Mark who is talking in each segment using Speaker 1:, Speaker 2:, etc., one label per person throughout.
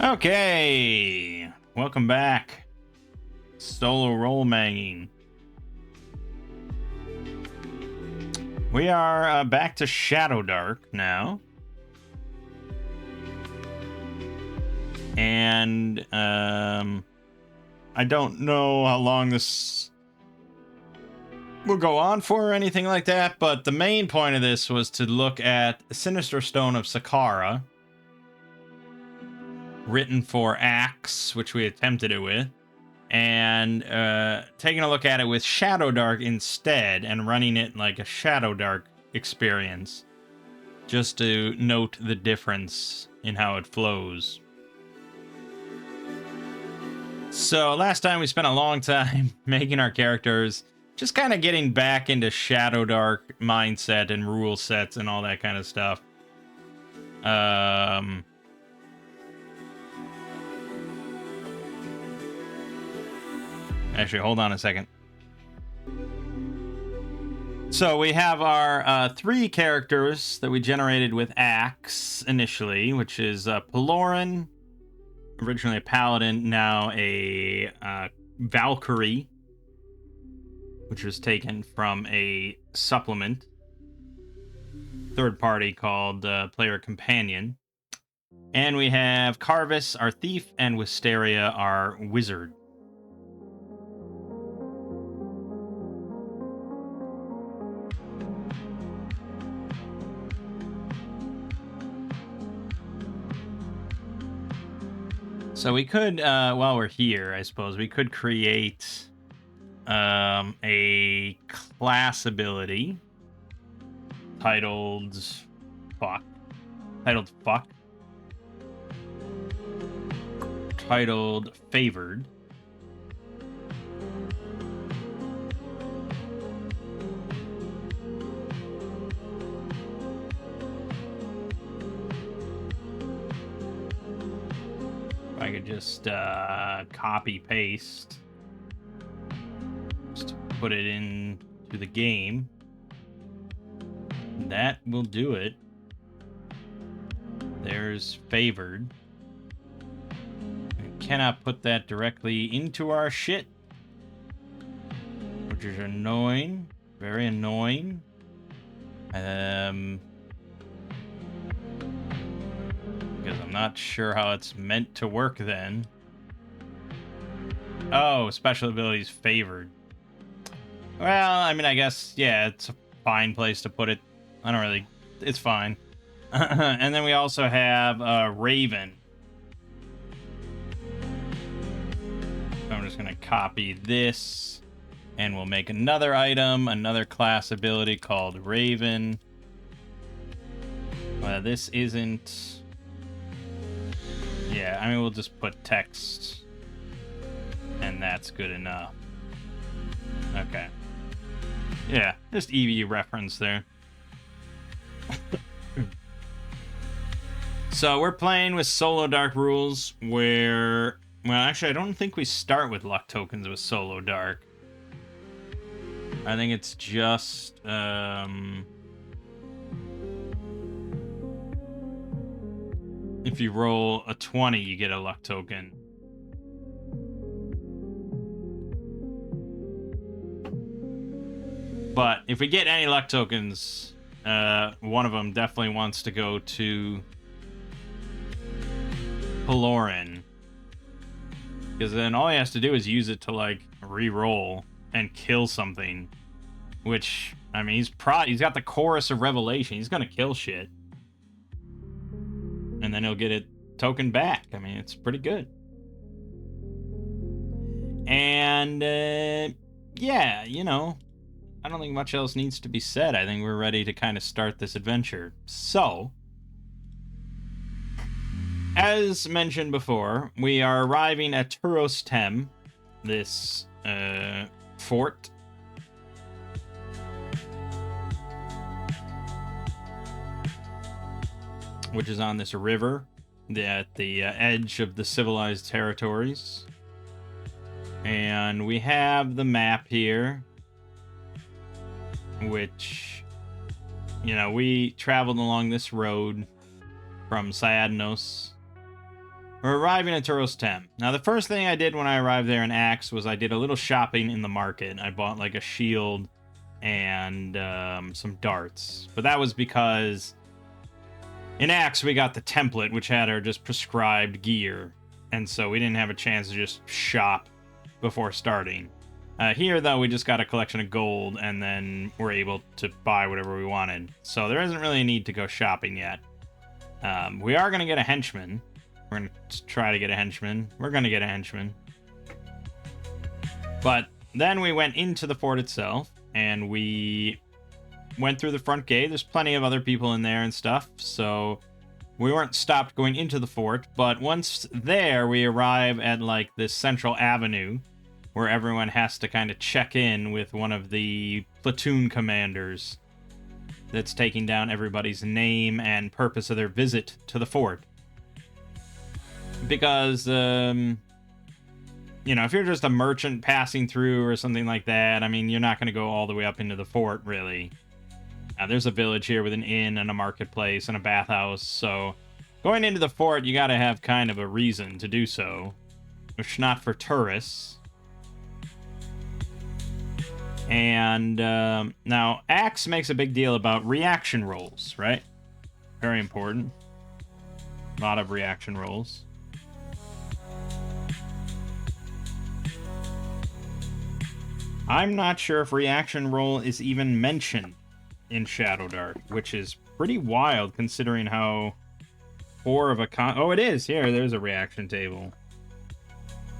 Speaker 1: Okay, welcome back. Solo role Mangging. We are back to Shadowdark now. And I don't know how long this will go on for or anything like that, but the main point of this was to look at Sinister Stone of Sakkara, written for Axe, which we attempted it with, and taking a look at it with Shadowdark instead and running it like a Shadowdark experience, just to note the difference in how it flows. So last time we spent a long time making our characters, just kind of getting back into Shadowdark mindset and rule sets and all that kind of stuff. Actually, hold on a second. So we have our three characters that we generated with Axe initially, which is Pelorin, originally a paladin, now a Valkyrie, which was taken from a supplement, third party called Player Companion. And we have Carvis, our thief, and Wisteria, our wizard. So we could, while we're here, I suppose, we could create a class ability titled Fuck. Titled Favored. I could just copy paste, just put it into the game. That will do it. There's favored. I cannot put that directly into our shit, which is annoying, very annoying. Because I'm not sure how it's meant to work then. Oh, special abilities favored. Well, I mean, I guess, yeah, it's a fine place to put it. I don't really... It's fine. And then we also have Raven. So I'm just going to copy this. And we'll make another item, another class ability called Raven. This isn't... Yeah, I mean, we'll just put text, and that's good enough. Okay. Yeah, just EV reference there. So we're playing with Solo Dark rules where... Well, actually, I don't think we start with luck tokens with Solo Dark. I think it's just... If you roll a 20, you get a luck token. But if we get any luck tokens, one of them definitely wants to go to Pelorin. Because then all he has to do is use it to, like, re-roll and kill something. Which, I mean, he's got the Chorus of Revelation. He's gonna kill shit. And then he'll get a token back. I mean, it's pretty good. And, yeah, you know, I don't think much else needs to be said. I think we're ready to kind of start this adventure. So, as mentioned before, we are arriving at Turos Tem, this fort. Which is on this river at the edge of the civilized territories. And we have the map here, which, you know, we traveled along this road from Syadnos We're arriving at Turos 10. Now, the first thing I did when I arrived there in Axe was I did a little shopping in the market. I bought like a shield and some darts. But that was because in Axe we got the template, which had our just prescribed gear. And so we didn't have a chance to just shop before starting. Here, though, we just got a collection of gold, and then we're able to buy whatever we wanted. So there isn't really a need to go shopping yet. We are going to get a henchman. We're going to try to get a henchman. We're going to get a henchman. But then we went into the fort itself, and we went through the front gate. There's plenty of other people in there and stuff, so we weren't stopped going into the fort. But once there, we arrive at, like, this central avenue where everyone has to kind of check in with one of the platoon commanders that's taking down everybody's name and purpose of their visit to the fort. Because, you know, if you're just a merchant passing through or something like that, I mean, you're not going to go all the way up into the fort, really. There's a village here with an inn and a marketplace and a bathhouse, so going into the fort, you got to have kind of a reason to do so, which not for tourists. And now, Axe makes a big deal about reaction rolls, right? Very important. A lot of reaction rolls. I'm not sure if reaction roll is even mentioned in Shadowdark, which is pretty wild considering how poor of a oh, it is! Here, there's a reaction table.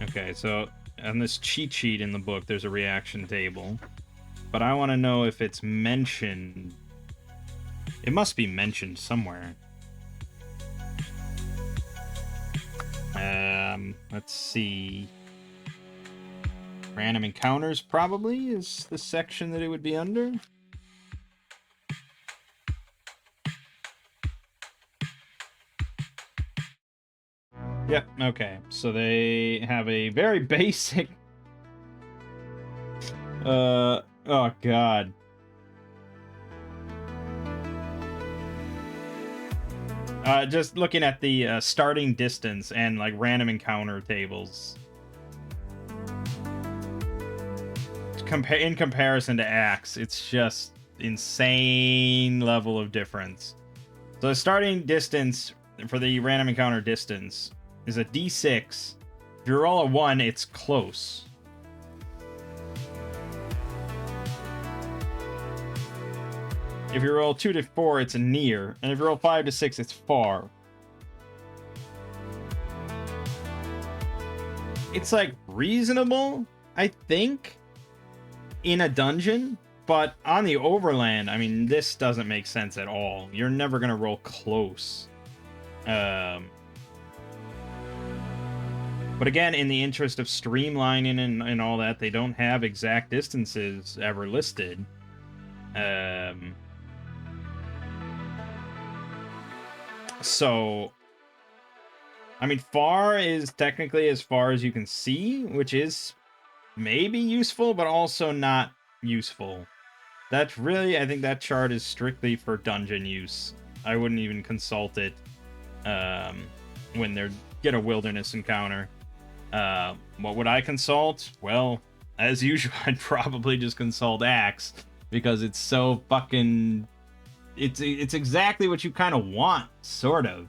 Speaker 1: Okay, so on this cheat sheet in the book, there's a reaction table. But I want to know if it's mentioned. It must be mentioned somewhere. Let's see. Random encounters probably is the section that it would be under. Yep, okay. So they have a very basic... oh, God. Just looking at the starting distance and, like, random encounter tables. In comparison to Axe, it's just insane level of difference. So the starting distance for the random encounter distance is a D6. If you roll a 1, it's close. If you roll 2 to 4, it's near. And if you roll 5 to 6, it's far. It's, like, reasonable, I think, in a dungeon. But on the overland, I mean, this doesn't make sense at all. You're never going to roll close. But again, in the interest of streamlining and all that, they don't have exact distances ever listed. So, I mean, far is technically as far as you can see, which is maybe useful, but also not useful. That's really, I think that chart is strictly for dungeon use. I wouldn't even consult it when they get a wilderness encounter. What would I consult? Well, as usual, I'd probably just consult Axe, because it's so fucking... It's exactly what you kind of want, sort of.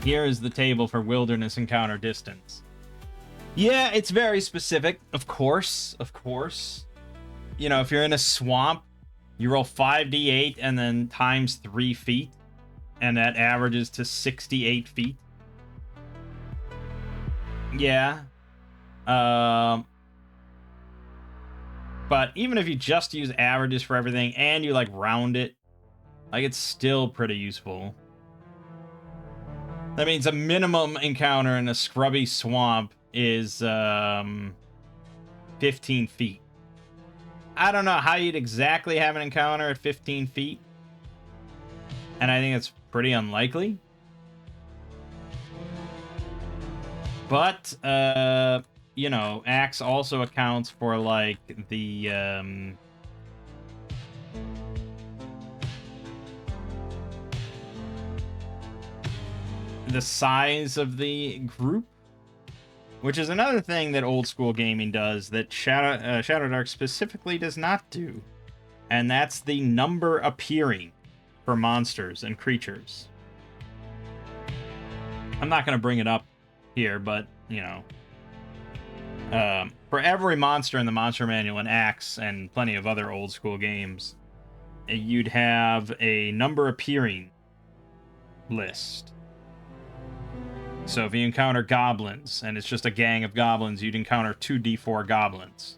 Speaker 1: Here is the table for wilderness encounter distance. Yeah, it's very specific, of course. You know, if you're in a swamp, you roll 5d8 and then times 3 feet, and that averages to 68 feet. Yeah. But even if you just use averages for everything and you, like, round it, like, it's still pretty useful. That means a minimum encounter in a scrubby swamp is 15 feet. I don't know how you'd exactly have an encounter at 15 feet. And I think it's pretty unlikely. But, you know, Axe also accounts for, like, the size of the group, which is another thing that old school gaming does that Shadowdark specifically does not do, and that's the number appearing for monsters and creatures. I'm not going to bring it up here, but, you know, for every monster in the Monster Manual and Axe and plenty of other old school games, you'd have a number appearing list. So if you encounter goblins, and it's just a gang of goblins, you'd encounter 2d4 goblins.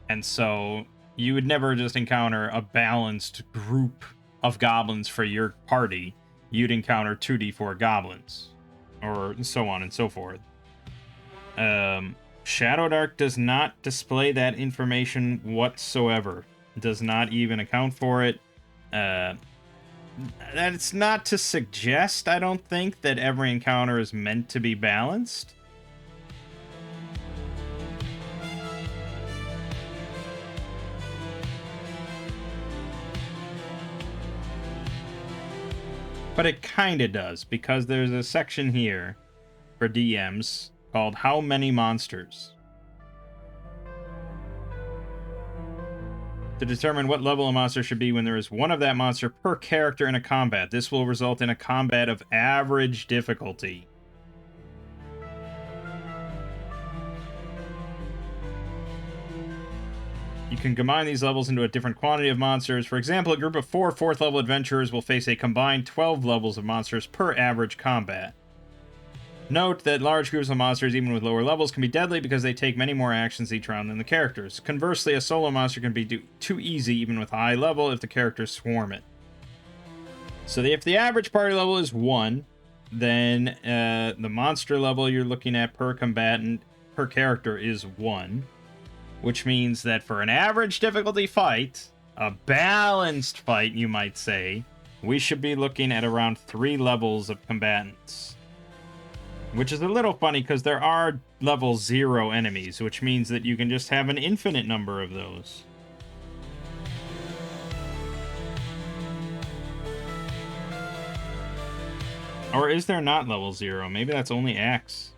Speaker 1: And so you would never just encounter a balanced group of goblins for your party. You'd encounter 2d4 goblins, or so on and so forth. Shadowdark does not display that information whatsoever. It does not even account for it. That's not to suggest, I don't think, that every encounter is meant to be balanced. But it kinda does, because there's a section here for DMs called How Many Monsters? To determine what level a monster should be when there is one of that monster per character in a combat. This will result in a combat of average difficulty. You can combine these levels into a different quantity of monsters. For example, a group of 4 4th level adventurers will face a combined 12 levels of monsters per average combat. Note that large groups of monsters, even with lower levels, can be deadly because they take many more actions each round than the characters. Conversely, a solo monster can be too easy even with high level if the characters swarm it. So if the average party level is 1, then the monster level you're looking at per combatant, per character, is 1. Which means that for an average difficulty fight, a balanced fight, you might say, we should be looking at around 3 levels of combatants. Which is a little funny because there are level 0 enemies, which means that you can just have an infinite number of those. Or is there not level 0? Maybe that's only Axe.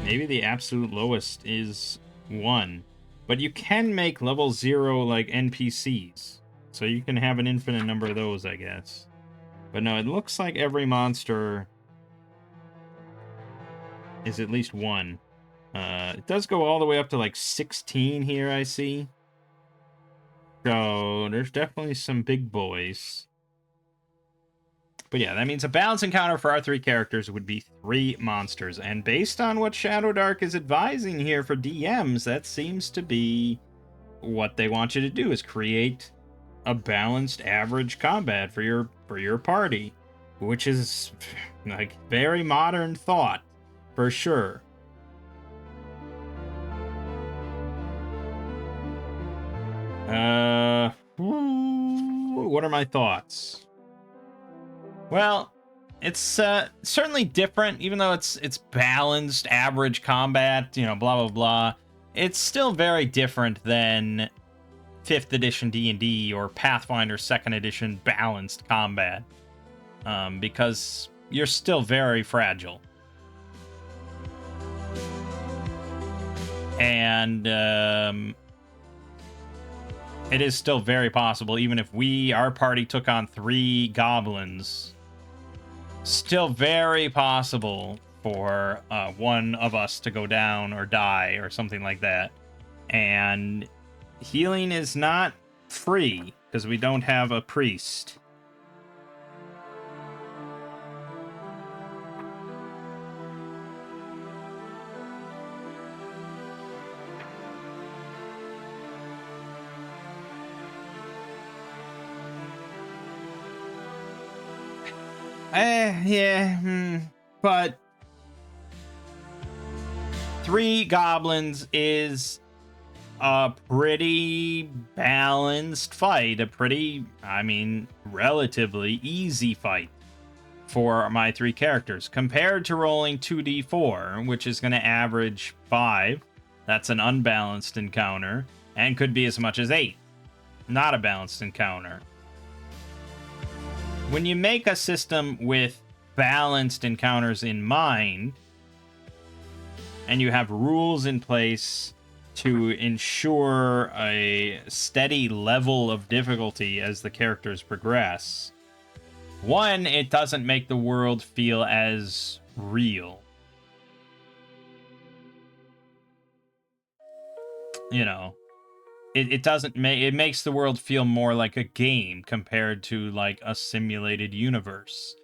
Speaker 1: Maybe the absolute lowest is 1. But you can make level 0 like NPCs. So you can have an infinite number of those, I guess. But no, it looks like every monster is at least 1. It does go all the way up to like 16 here, I see. So there's definitely some big boys. But yeah, that means a balanced encounter for our 3 characters would be 3 monsters. And based on what Shadowdark is advising here for DMs, that seems to be what they want you to do, is create a balanced average combat for your party, which is like very modern thought for sure. What are my thoughts? Well, it's certainly different, even though it's balanced, average combat, you know, blah, blah, blah. It's still very different than 5th edition D&D or Pathfinder 2nd edition balanced combat, because you're still very fragile. And it is still very possible, even if our party took on 3 goblins, still very possible for one of us to go down or die or something like that. And healing is not free because we don't have a priest. But 3 goblins is a pretty balanced fight, a pretty, relatively easy fight for my 3 characters, compared to rolling 2d4, which is going to average 5. That's an unbalanced encounter, and could be as much as 8. Not a balanced encounter. When you make a system with balanced encounters in mind, and you have rules in place to ensure a steady level of difficulty as the characters progress, one, it doesn't make the world feel as real. You know, it doesn't make, it makes the world feel more like a game compared to like a simulated universe,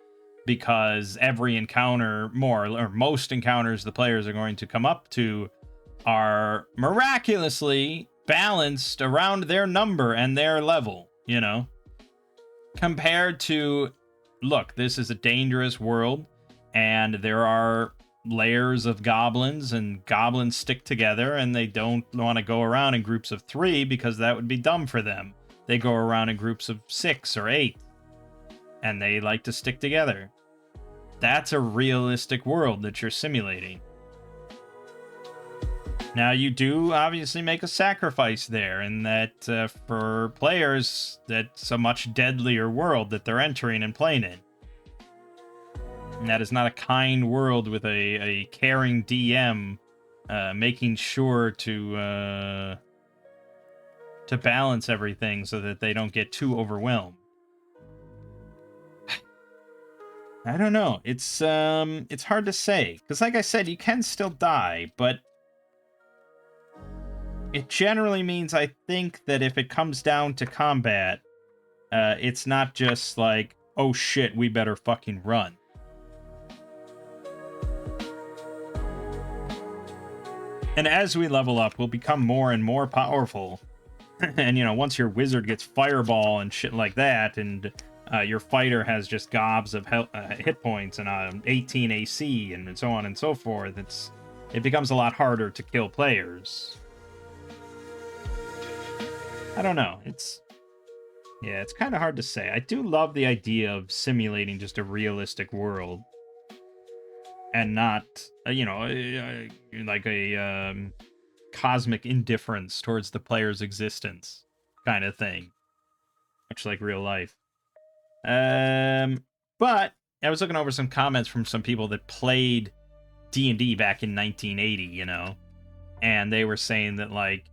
Speaker 1: because every encounter, more or most encounters the players are going to come up to are miraculously balanced around their number and their level, you know, compared to, look, this is a dangerous world and there are layers of goblins, and goblins stick together, and they don't want to go around in groups of 3 because that would be dumb for them. They go around in groups of 6 or 8, and they like to stick together. That's a realistic world that you're simulating. Now, you do obviously make a sacrifice there, in that for players, that's a much deadlier world that they're entering and playing in. And that is not a kind world with a caring DM making sure to balance everything so that they don't get too overwhelmed. I don't know. It's hard to say, because like I said, you can still die, but it generally means, I think, that if it comes down to combat, it's not just like, oh shit, we better fucking run. And as we level up, we'll become more and more powerful. And, you know, once your wizard gets fireball and shit like that, and your fighter has just gobs of hit points and 18 AC and so on and so forth, it becomes a lot harder to kill players. I don't know. It's kind of hard to say. I do love the idea of simulating just a realistic world, and not, like a cosmic indifference towards the player's existence kind of thing. Much like real life. But I was looking over some comments from some people that played D&D back in 1980, you know, and they were saying that, like,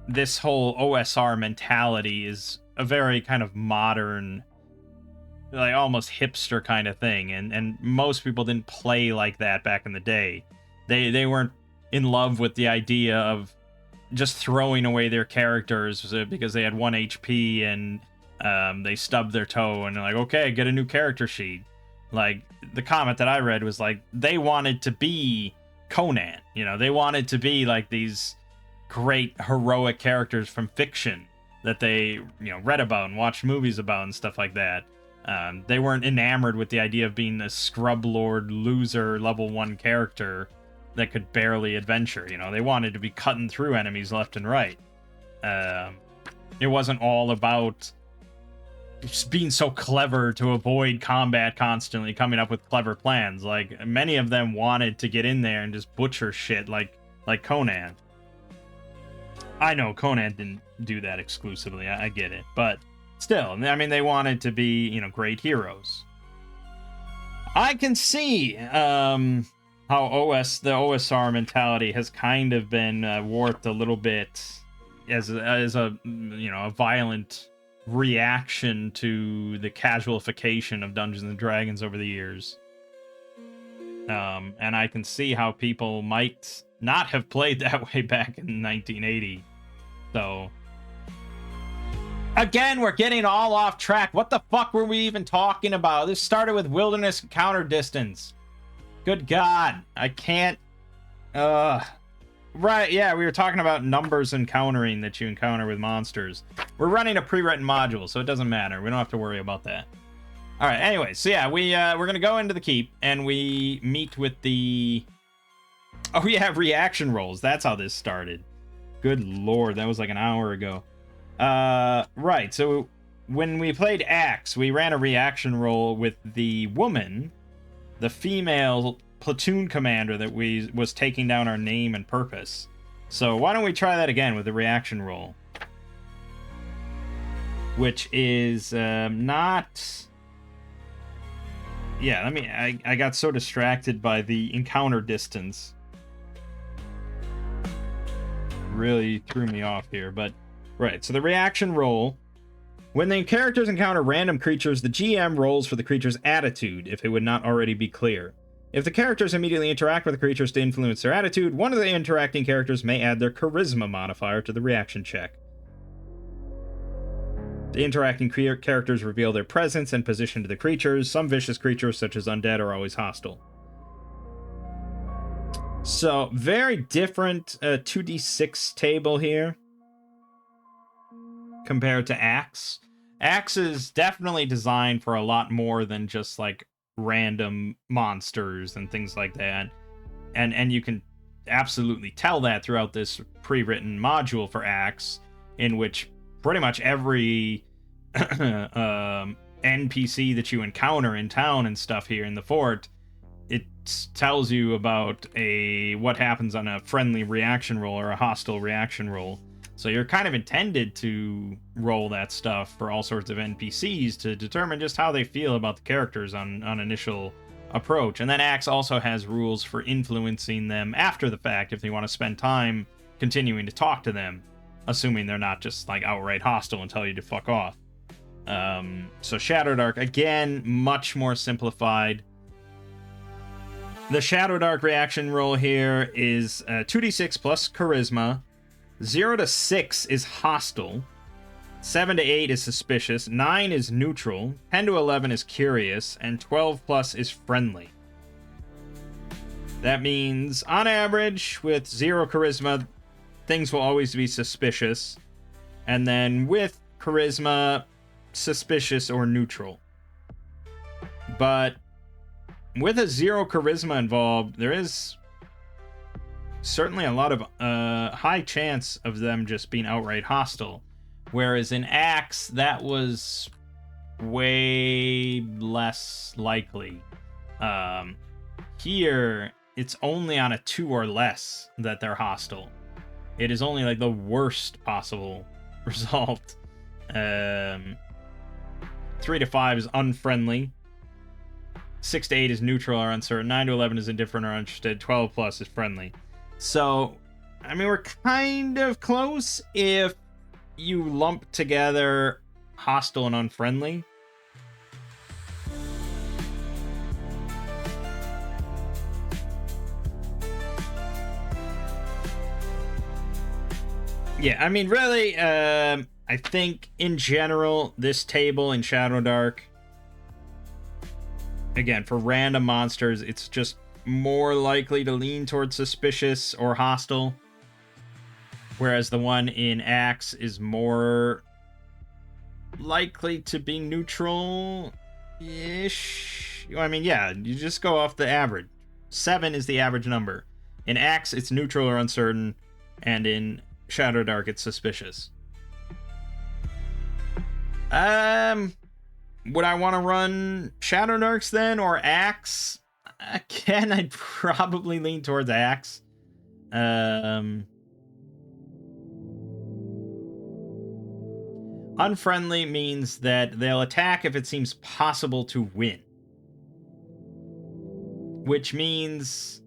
Speaker 1: this whole OSR mentality is a very kind of modern, like almost hipster kind of thing, and most people didn't play like that back in the day. They weren't in love with the idea of just throwing away their characters because they had 1 HP and they stubbed their toe and they're like, okay, get a new character sheet. Like, the comment that I read was like, they wanted to be Conan, you know, they wanted to be like these great heroic characters from fiction that they, you know, read about and watched movies about and stuff like that. They weren't enamored with the idea of being a scrub lord loser level 1 character that could barely adventure. You know, they wanted to be cutting through enemies left and right. It wasn't all about just being so clever to avoid combat constantly, coming up with clever plans. Like, many of them wanted to get in there and just butcher shit like Conan. I know Conan didn't do that exclusively, I get it, but still, I mean, they wanted to be, you know, great heroes. I can see how the OSR mentality has kind of been warped a little bit as a you know, a violent reaction to the casualification of Dungeons and Dragons over the years. And I can see how people might not have played that way back in 1980. So, again, we're getting all off track. What the fuck were we even talking about? This started with wilderness encounter distance. Good God. I can't... Right, yeah, we were talking about numbers encountering that you encounter with monsters. We're running a pre-written module, so it doesn't matter. We don't have to worry about that. Alright, anyway, so yeah, we're gonna go into the keep, and we meet with the... Oh yeah, reaction rolls. That's how this started. Good lord, that was like an hour ago. Right, so when we played Axe, we ran a reaction roll with the woman, the female platoon commander that was taking down our name and purpose. So why don't we try that again with the reaction roll? Which is not... Yeah, I got so distracted by the encounter distance. Really threw me off here, but... Right, so the reaction roll. When the characters encounter random creatures, the GM rolls for the creature's attitude, if it would not already be clear. If the characters immediately interact with the creatures to influence their attitude, one of the interacting characters may add their charisma modifier to the reaction check. The interacting characters reveal their presence and position to the creatures. Some vicious creatures, such as undead, are always hostile. So, very different 2d6 table here compared to Axe. Axe is definitely designed for a lot more than just like random monsters and things like that. And you can absolutely tell that throughout this pre-written module for Axe, in which pretty much every NPC that you encounter in town and stuff here in the fort, it tells you about what happens on a friendly reaction roll or a hostile reaction roll. So you're kind of intended to roll that stuff for all sorts of NPCs to determine just how they feel about the characters on initial approach. And then Axe also has rules for influencing them after the fact if they want to spend time continuing to talk to them, assuming they're not just like outright hostile and tell you to fuck off. So Shadowdark, again, much more simplified. The Shadowdark reaction roll here is 2d6 plus charisma. 0 to 6 is hostile. 7 to 8 is suspicious. 9 is neutral. 10 to 11 is curious. And 12 plus is friendly. That means, on average, with 0 charisma, things will always be suspicious. And then with charisma, suspicious or neutral. But with a 0 charisma involved, there is certainly a lot of high chance of them just being outright hostile. Whereas in Axe, that was way less likely. Here, it's only on a 2 or less that they're hostile. It is only like the worst possible result. 3 to 5 is unfriendly. 6 to 8 is neutral or uncertain. 9 to 11 is indifferent or uninterested. 12 plus is friendly. So, I mean, we're kind of close if you lump together hostile and unfriendly. Yeah, I mean, really, I think in general, this table in Shadowdark, again, for random monsters, it's just more likely to lean towards suspicious or hostile, whereas the one in Axe is more likely to be neutral-ish. I mean, yeah, you just go off the average. 7 is the average number. In Axe, it's neutral or uncertain, and in Shadowdark, it's suspicious. Would I want to run Shadowdarks then, or Axe? Again, I'd probably lean towards Axe. Unfriendly means that they'll attack if it seems possible to win. Which means...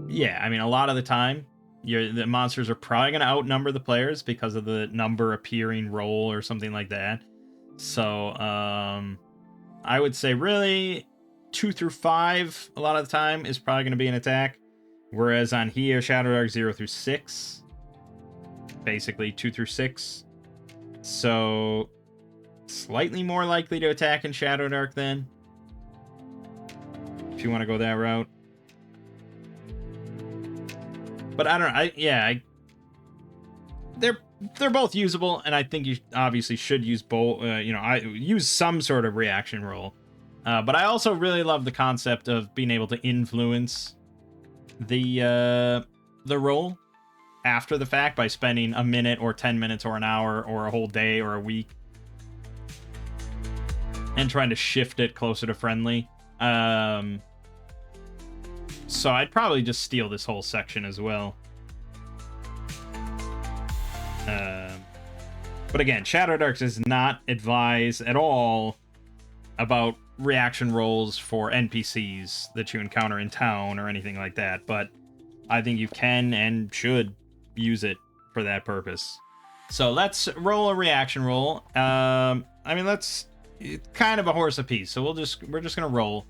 Speaker 1: Yeah, I mean, a lot of the time, the monsters are probably going to outnumber the players because of the number appearing roll or something like that. So, I would say really 2 through 5 a lot of the time is probably going to be an attack. Whereas on here, Shadowdark 0 through 6. Basically 2 through 6. So, slightly more likely to attack in Shadowdark then. If you want to go that route. But I don't know. They're both usable, and I think you obviously should use both. Use some sort of reaction roll. But I also really love the concept of being able to influence the roll. after the fact by spending a minute or 10 minutes or an hour or a whole day or a week and trying to shift it closer to friendly. So I'd probably just steal this whole section as well. But again, Shadowdark does not advise at all about reaction rolls for NPCs that you encounter in town or anything like that, but I think you can and should use it for that purpose. So let's roll a reaction roll. I mean, it's kind of a horse apiece, so we're just gonna roll.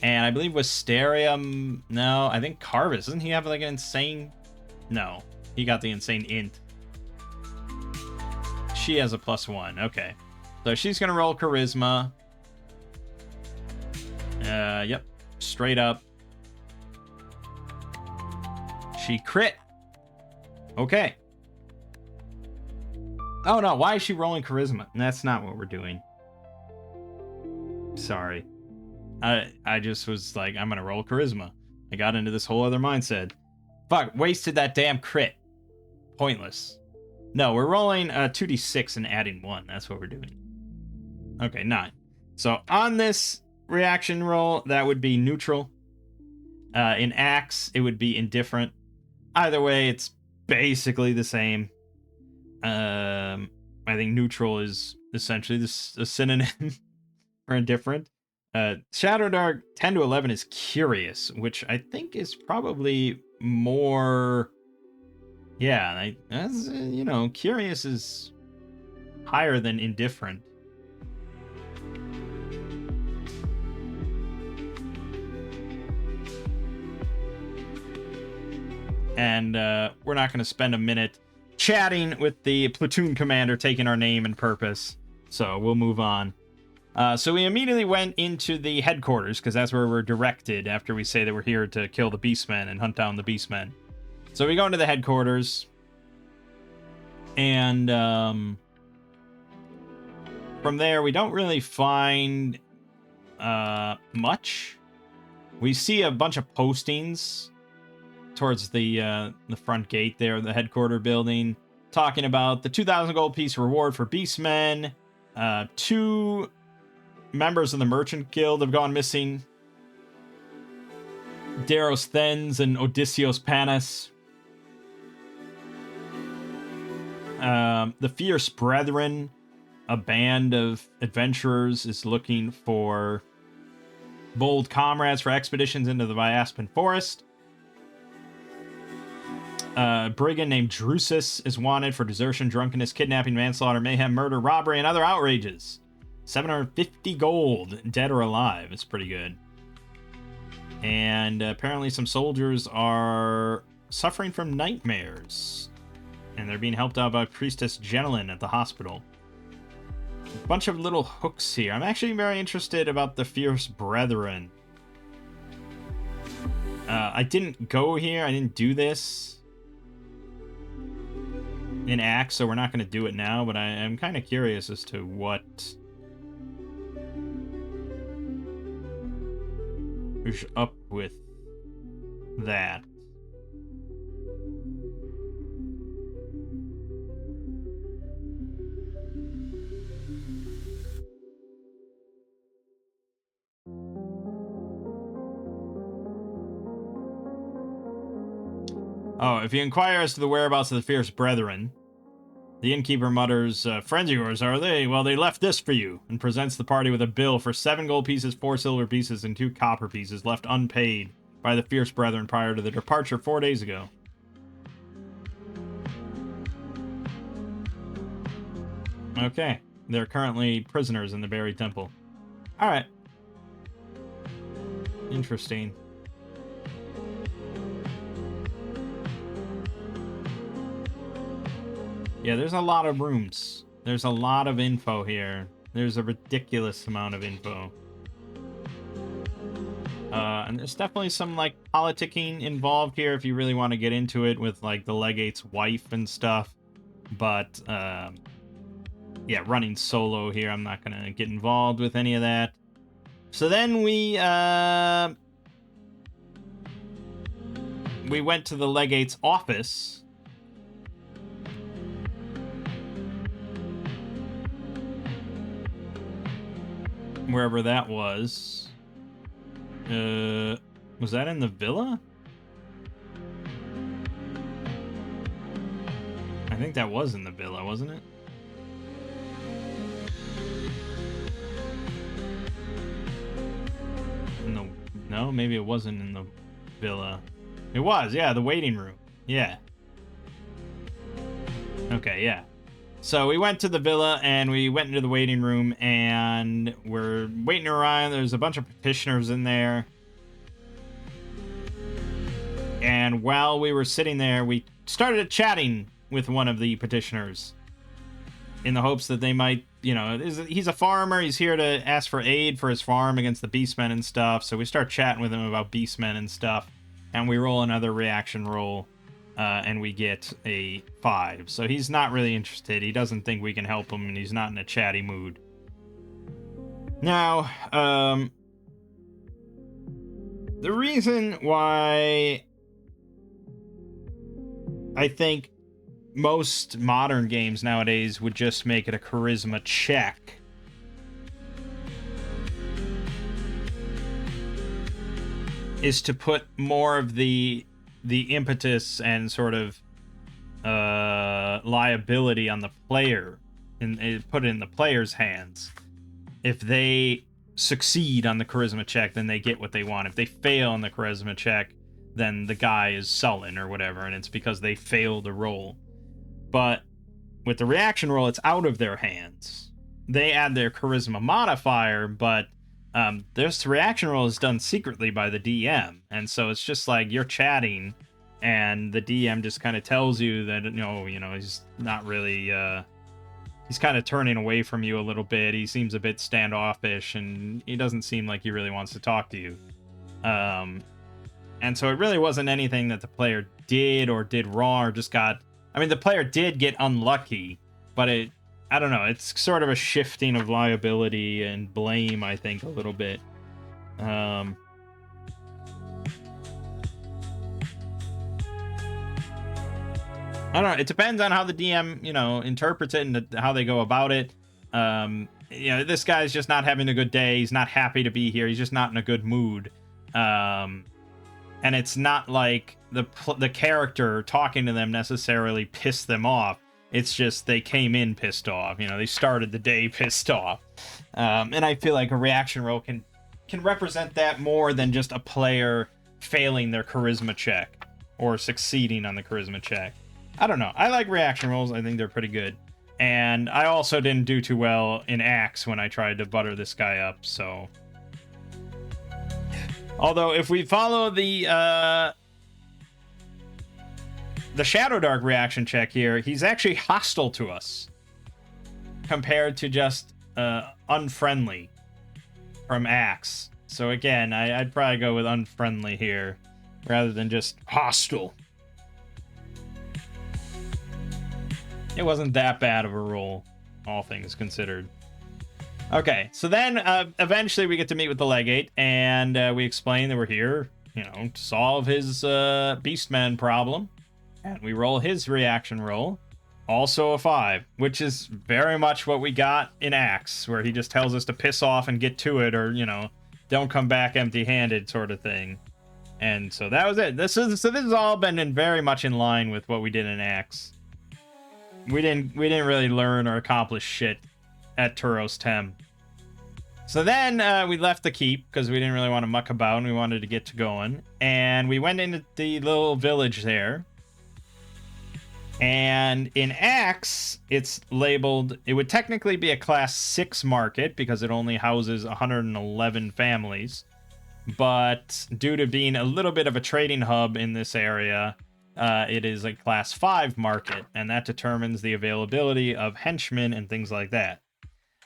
Speaker 1: And I believe Wisteria, no, I think Carvis, doesn't he have like an insane? No, he got the insane int. She has a +1. Okay, so she's gonna roll charisma. Yep, straight up. She crit. Okay. Oh no, why is she rolling charisma? That's not what we're doing. Sorry. I just was like, I'm gonna roll charisma. I got into this whole other mindset. Fuck, wasted that damn crit. Pointless. No, we're rolling 2d6 and adding 1. That's what we're doing. Okay, 9. So on this reaction roll, that would be neutral. In axe, it would be indifferent. Either way, it's basically the same. I think neutral is essentially a synonym for indifferent. Shadowdark 10 to 11 is curious, which I think is probably more. Yeah, that's, you know, curious is higher than indifferent. And we're not going to spend a minute chatting with the platoon commander taking our name and purpose, so we'll move on. So we immediately went into the headquarters, because that's where we're directed after we say that we're here to kill the beastmen and hunt down the beastmen. So we go into the headquarters, and from there we don't really find much. We see a bunch of postings towards the front gate there of the headquarter building, talking about the 2,000 gold piece reward for beastmen. 2 members of the Merchant Guild have gone missing. Daros Thens and Odysseus Panis. The Fierce Brethren, a band of adventurers, is looking for bold comrades for expeditions into the Vyaspan Forest. A brigand named Drusus is wanted for desertion, drunkenness, kidnapping, manslaughter, mayhem, murder, robbery, and other outrages. 750 gold, dead or alive. It's pretty good. And apparently some soldiers are suffering from nightmares, and they're being helped out by Priestess Jenilyn at the hospital. A bunch of little hooks here. I'm actually very interested about the Fierce Brethren. I didn't go here. I didn't do this in Axe, so we're not going to do it now, but I'm kind of curious as to who's up with that. Oh, if you inquire as to the whereabouts of the Fierce Brethren, the innkeeper mutters, friends of yours, are they? Well, they left this for you, and presents the party with a bill for 7 gold pieces, 4 silver pieces, and 2 copper pieces left unpaid by the Fierce Brethren prior to their departure 4 days ago. Okay, they're currently prisoners in the buried temple. Alright. Interesting. Yeah, there's a lot of rooms. There's a lot of info here. There's a ridiculous amount of info. And there's definitely some, like, politicking involved here if you really want to get into it with, like, the legate's wife and stuff. But, yeah, running solo here, I'm not going to get involved with any of that. So then we went to the legate's office wherever that was. Was that in the villa? I think that was in the villa, wasn't it? No, maybe it wasn't in the villa. It was, yeah, the waiting room. Yeah. Okay, yeah. So we went to the villa and we went into the waiting room and we're waiting around. There's a bunch of petitioners in there. And while we were sitting there, we started chatting with one of the petitioners in the hopes that they might, you know, he's a farmer. He's here to ask for aid for his farm against the beastmen and stuff. So we start chatting with him about beastmen and stuff. And we roll another reaction roll. And we get a 5. So he's not really interested. He doesn't think we can help him, and he's not in a chatty mood. Now, the reason why I think most modern games nowadays would just make it a charisma check is to put more of the impetus and sort of liability on the player and put it in the player's hands. If they succeed on the charisma check, then they get what they want. If they fail on the charisma check, then the guy is sullen or whatever, and it's because they failed a roll. But with the reaction roll, it's out of their hands. They add their charisma modifier, but this reaction roll is done secretly by the DM, and so it's just like you're chatting, and the DM just kind of tells you that you know he's not really he's kind of turning away from you a little bit. He seems a bit standoffish, and he doesn't seem like he really wants to talk to you. And so it really wasn't anything that the player did or did wrong or just got. I mean, the player did get unlucky, but I don't know, it's sort of a shifting of liability and blame, I think, a little bit. I don't know, it depends on how the DM, interprets it and how they go about it. This guy's just not having a good day. He's not happy to be here. He's just not in a good mood. And it's not like the character talking to them necessarily pissed them off. It's just they came in pissed off. They started the day pissed off. And I feel like a reaction roll can represent that more than just a player failing their charisma check or succeeding on the charisma check. I don't know. I like reaction rolls. I think they're pretty good. And I also didn't do too well in Axe when I tried to butter this guy up, so. Although, if we follow the Shadowdark reaction check here, he's actually hostile to us compared to just unfriendly from Axe. So again, I'd probably go with unfriendly here rather than just hostile. It wasn't that bad of a roll, all things considered. Okay, so then eventually we get to meet with the legate, and we explain that we're here, to solve his Beastman problem. And we roll his reaction roll, also a 5, which is very much what we got in Axe, where he just tells us to piss off and get to it, or, don't come back empty-handed sort of thing. And so that was it. This has all been very much in line with what we did in Axe. We didn't really learn or accomplish shit at Turos Tem. So then we left the keep because we didn't really want to muck about and we wanted to get to going. And we went into the little village there. And in Axe, it's labeled, it would technically be a class 6 market because it only houses 111 families. But due to being a little bit of a trading hub in this area, it is a class 5 market, and that determines the availability of henchmen and things like that.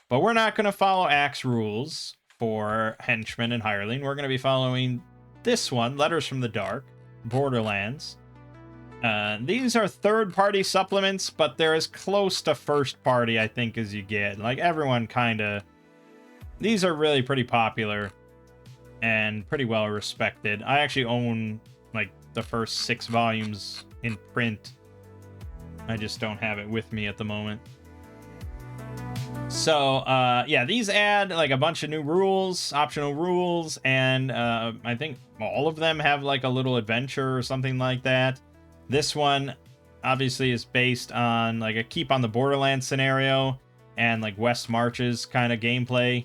Speaker 1: But we're not going to follow Axe rules for henchmen and hireling. We're going to be following this one, Letters from the Dark, Borderlands. These are third-party supplements, but they're as close to first-party, I think, as you get. Like, everyone kind of. These are really pretty popular and pretty well respected. I actually own like the first 6 volumes in print. I just don't have it with me at the moment. So, yeah, these add like a bunch of new rules, optional rules, and I think all of them have like a little adventure or something like that. This one obviously is based on like a keep on the Borderlands scenario and like West Marches kind of gameplay.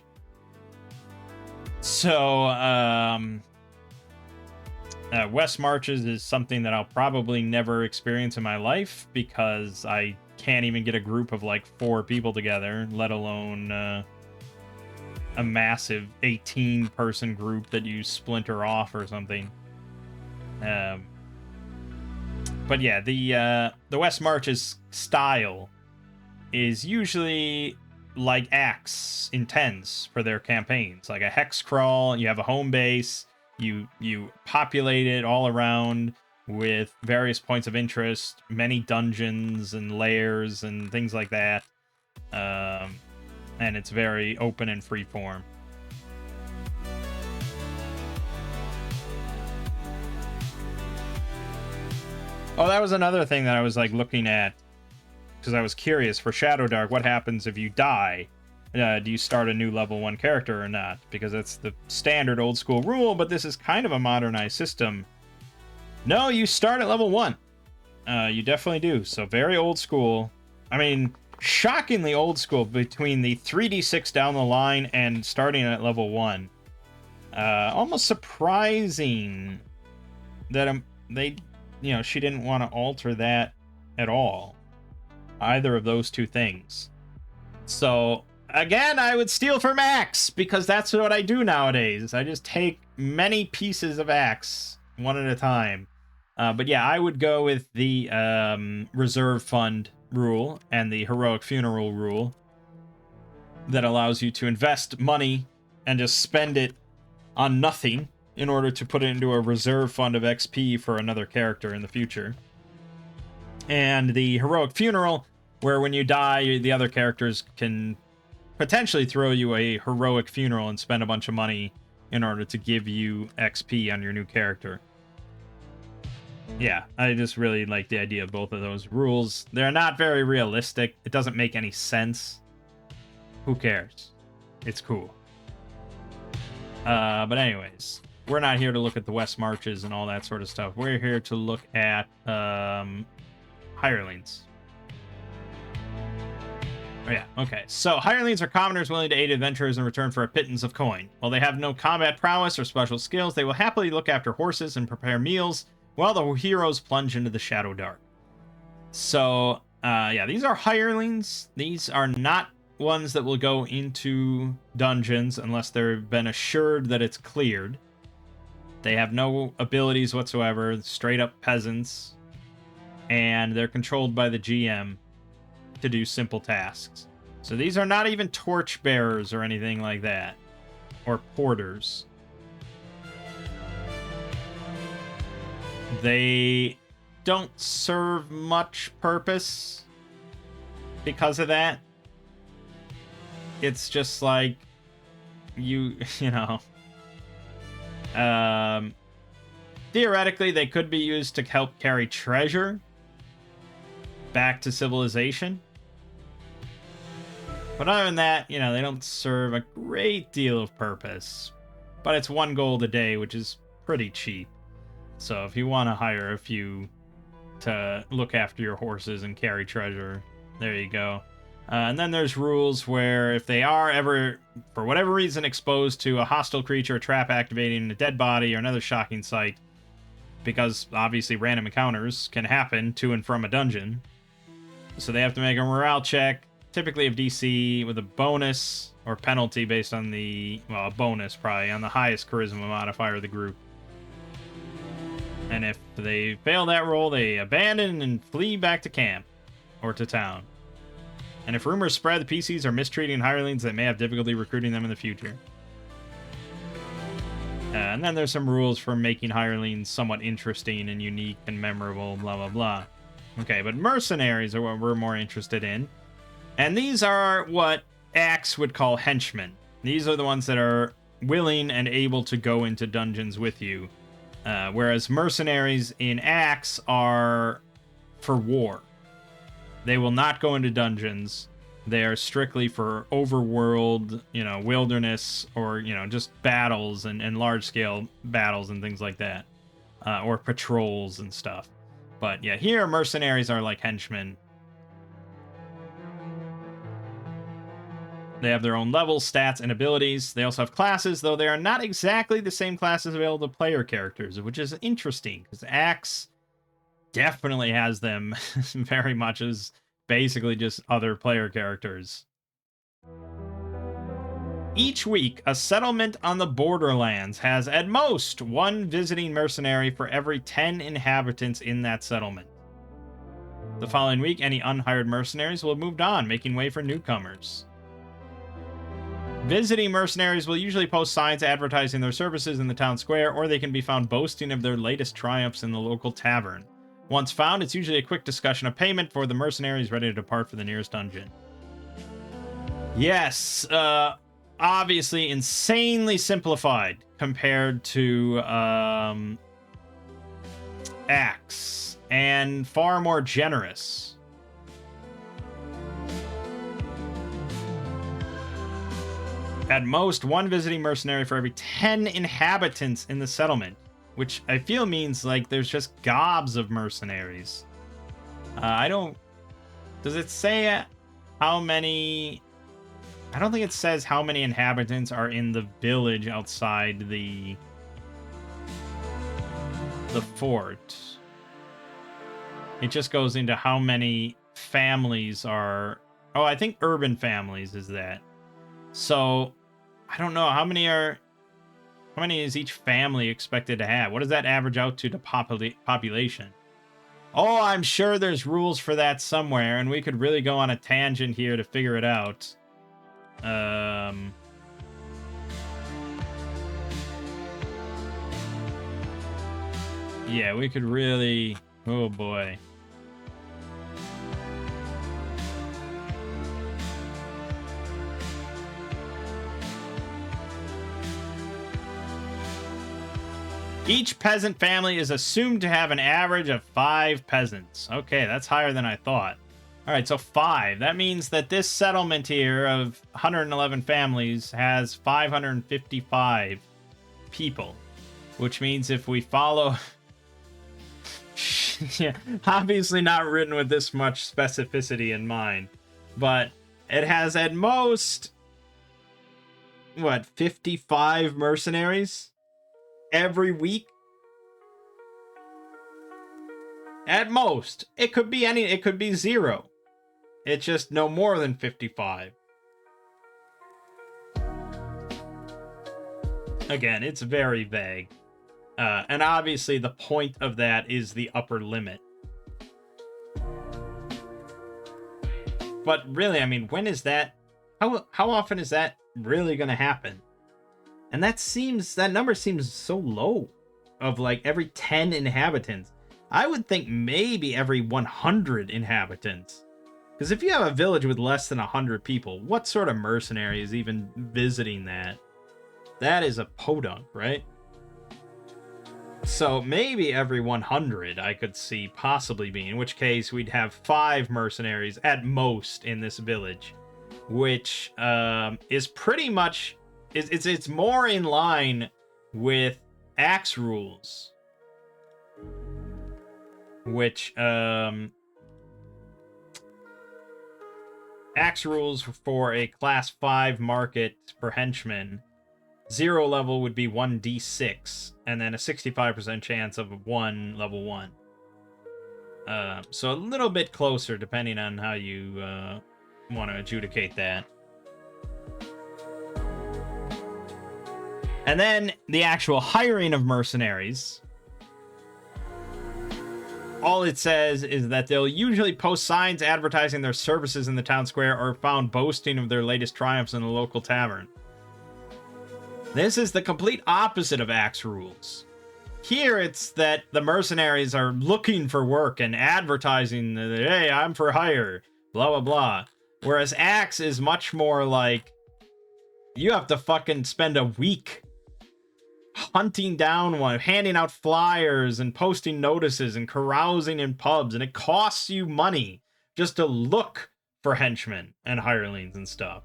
Speaker 1: So, West Marches is something that I'll probably never experience in my life because I can't even get a group of like 4 people together, let alone a massive 18-person group that you splinter off or something. But yeah, the West Marches style is usually like Axe intends for their campaigns, like a hex crawl. You have a home base. You populate it all around with various points of interest, many dungeons and lairs and things like that. And it's very open and free form. Oh, that was another thing that I was like looking at because I was curious for Shadowdark. What happens if you die? Do you start a new level 1 character or not? Because that's the standard old school rule, but this is kind of a modernized system. No, you start at level 1. You definitely do. So very old school. I mean, shockingly old school between the 3d6 down the line and starting at level 1. Almost surprising that she didn't want to alter that at all. Either of those two things. So again, I would steal from Axe because that's what I do nowadays. I just take many pieces of Axe one at a time. But yeah, I would go with the reserve fund rule and the heroic funeral rule that allows you to invest money and just spend it on nothing in order to put it into a reserve fund of XP for another character in the future. And the heroic funeral, where when you die, the other characters can potentially throw you a heroic funeral and spend a bunch of money in order to give you XP on your new character. Yeah, I just really like the idea of both of those rules. They're not very realistic. It doesn't make any sense. Who cares? It's cool. But anyways, we're not here to look at the West Marches and all that sort of stuff. We're here to look at hirelings. Oh, yeah, okay. So, hirelings are commoners willing to aid adventurers in return for a pittance of coin. While they have no combat prowess or special skills, they will happily look after horses and prepare meals while the heroes plunge into the Shadowdark. So, yeah, these are hirelings. These are not ones that will go into dungeons unless they've been assured that it's cleared. They have no abilities whatsoever, straight up peasants, and they're controlled by the GM to do simple tasks. So these are not even torch bearers or anything like that, or porters. They don't serve much purpose because of that. It's just like you know, theoretically they could be used to help carry treasure back to civilization. But other than that, you know, they don't serve a great deal of purpose. But it's 1 gold a day, which is pretty cheap. So if you want to hire a few to look after your horses and carry treasure, there you go. And then there's rules where if they are ever, for whatever reason, exposed to a hostile creature, a trap activating a dead body, or another shocking sight, because obviously random encounters can happen to and from a dungeon. So they have to make a morale check, typically of DC, with a bonus or penalty based on a bonus probably on the highest charisma modifier of the group. And if they fail that roll, they abandon and flee back to camp or to town. And if rumors spread the PCs are mistreating hirelings, they may have difficulty recruiting them in the future. And then there's some rules for making hirelings somewhat interesting and unique and memorable, blah, blah, blah. Okay, but mercenaries are what we're more interested in. And these are what Axe would call henchmen. These are the ones that are willing and able to go into dungeons with you. Whereas mercenaries in Axe are for war. They will not go into dungeons. They are strictly for overworld, wilderness, or, just battles and large-scale battles and things like that. Or patrols and stuff. But yeah, here mercenaries are like henchmen. They have their own levels, stats, and abilities. They also have classes, though they are not exactly the same classes available to player characters, which is interesting, because Axe definitely has them very much as basically just other player characters. Each week, a settlement on the borderlands has at most one visiting mercenary for every 10 inhabitants in that settlement. The following week, any unhired mercenaries will have moved on, making way for newcomers. Visiting mercenaries will usually post signs advertising their services in the town square, or they can be found boasting of their latest triumphs in the local tavern. Once found, it's usually a quick discussion of payment for the mercenaries ready to depart for the nearest dungeon. Yes, obviously insanely simplified compared to Axe, and far more generous. At most, one visiting mercenary for every 10 inhabitants in the settlement, which I feel means like there's just gobs of mercenaries. Does it say how many? I don't think it says how many inhabitants are in the village outside the fort. It just goes into how many families are. Oh, I think urban families is that. So, I don't know how many is each family expected to have? What does that average out to population? Oh, I'm sure there's rules for that somewhere, and we could really go on a tangent here to figure it out. Yeah, we could really. Oh boy. Each peasant family is assumed to have an average of 5 peasants. Okay, that's higher than I thought. All right, so 5. That means that this settlement here of 111 families has 555 people, which means if we follow... yeah, obviously not written with this much specificity in mind, but it has at most, 55 mercenaries? Every week? At most. It could be it could be 0. It's just no more than 55. Again, it's very vague. And obviously the point of that is the upper limit. But really, I mean, when is that? How often is that really going to happen? And that number seems so low, of like every 10 inhabitants. I would think maybe every 100 inhabitants. Because if you have a village with less than 100 people, what sort of mercenary is even visiting that? That is a podunk, right? So maybe every 100 I could see possibly being, in which case we'd have 5 mercenaries at most in this village, which is pretty much... It's more in line with Axe rules, which Axe rules for a class 5 market for henchmen, 0 level would be 1d6, and then a 65% chance of level 1. So a little bit closer, depending on how you want to adjudicate that. And then the actual hiring of mercenaries. All it says is that they'll usually post signs advertising their services in the town square or found boasting of their latest triumphs in the local tavern. This is the complete opposite of Axe rules. Here it's that the mercenaries are looking for work and advertising that, hey, I'm for hire, blah, blah, blah. Whereas Axe is much more like, you have to fucking spend a week hunting down one, handing out flyers and posting notices and carousing in pubs, and it costs you money just to look for henchmen and hirelings and stuff.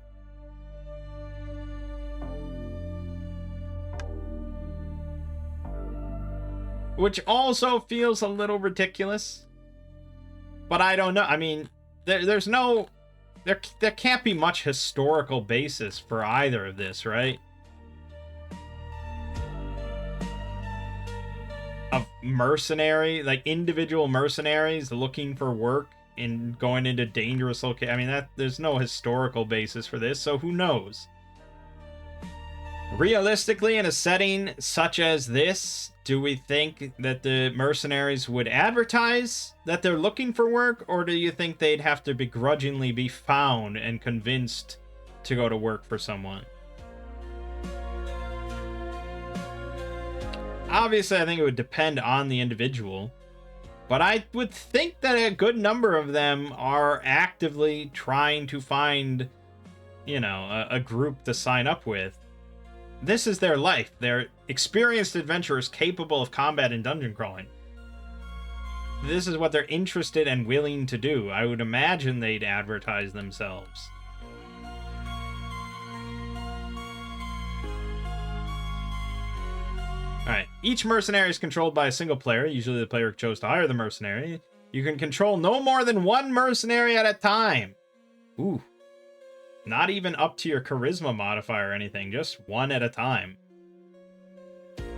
Speaker 1: Which also feels a little ridiculous. But I don't know. I mean, there can't be much historical basis for either of this, right? Of mercenary, like individual mercenaries looking for work and going into dangerous locations. I mean, there's no historical basis for this, so who knows? Realistically, in a setting such as this, do we think that the mercenaries would advertise that they're looking for work, or do you think they'd have to begrudgingly be found and convinced to go to work for someone? Obviously, I think it would depend on the individual, but I would think that a good number of them are actively trying to find, you know, a group to sign up with. This is their life. They're experienced adventurers capable of combat and dungeon crawling. This is what they're interested and willing to do. I would imagine they'd advertise themselves. Alright, each mercenary is controlled by a single player. Usually the player chose to hire the mercenary. You can control no more than one mercenary at a time. Ooh. Not even up to your charisma modifier or anything, just one at a time.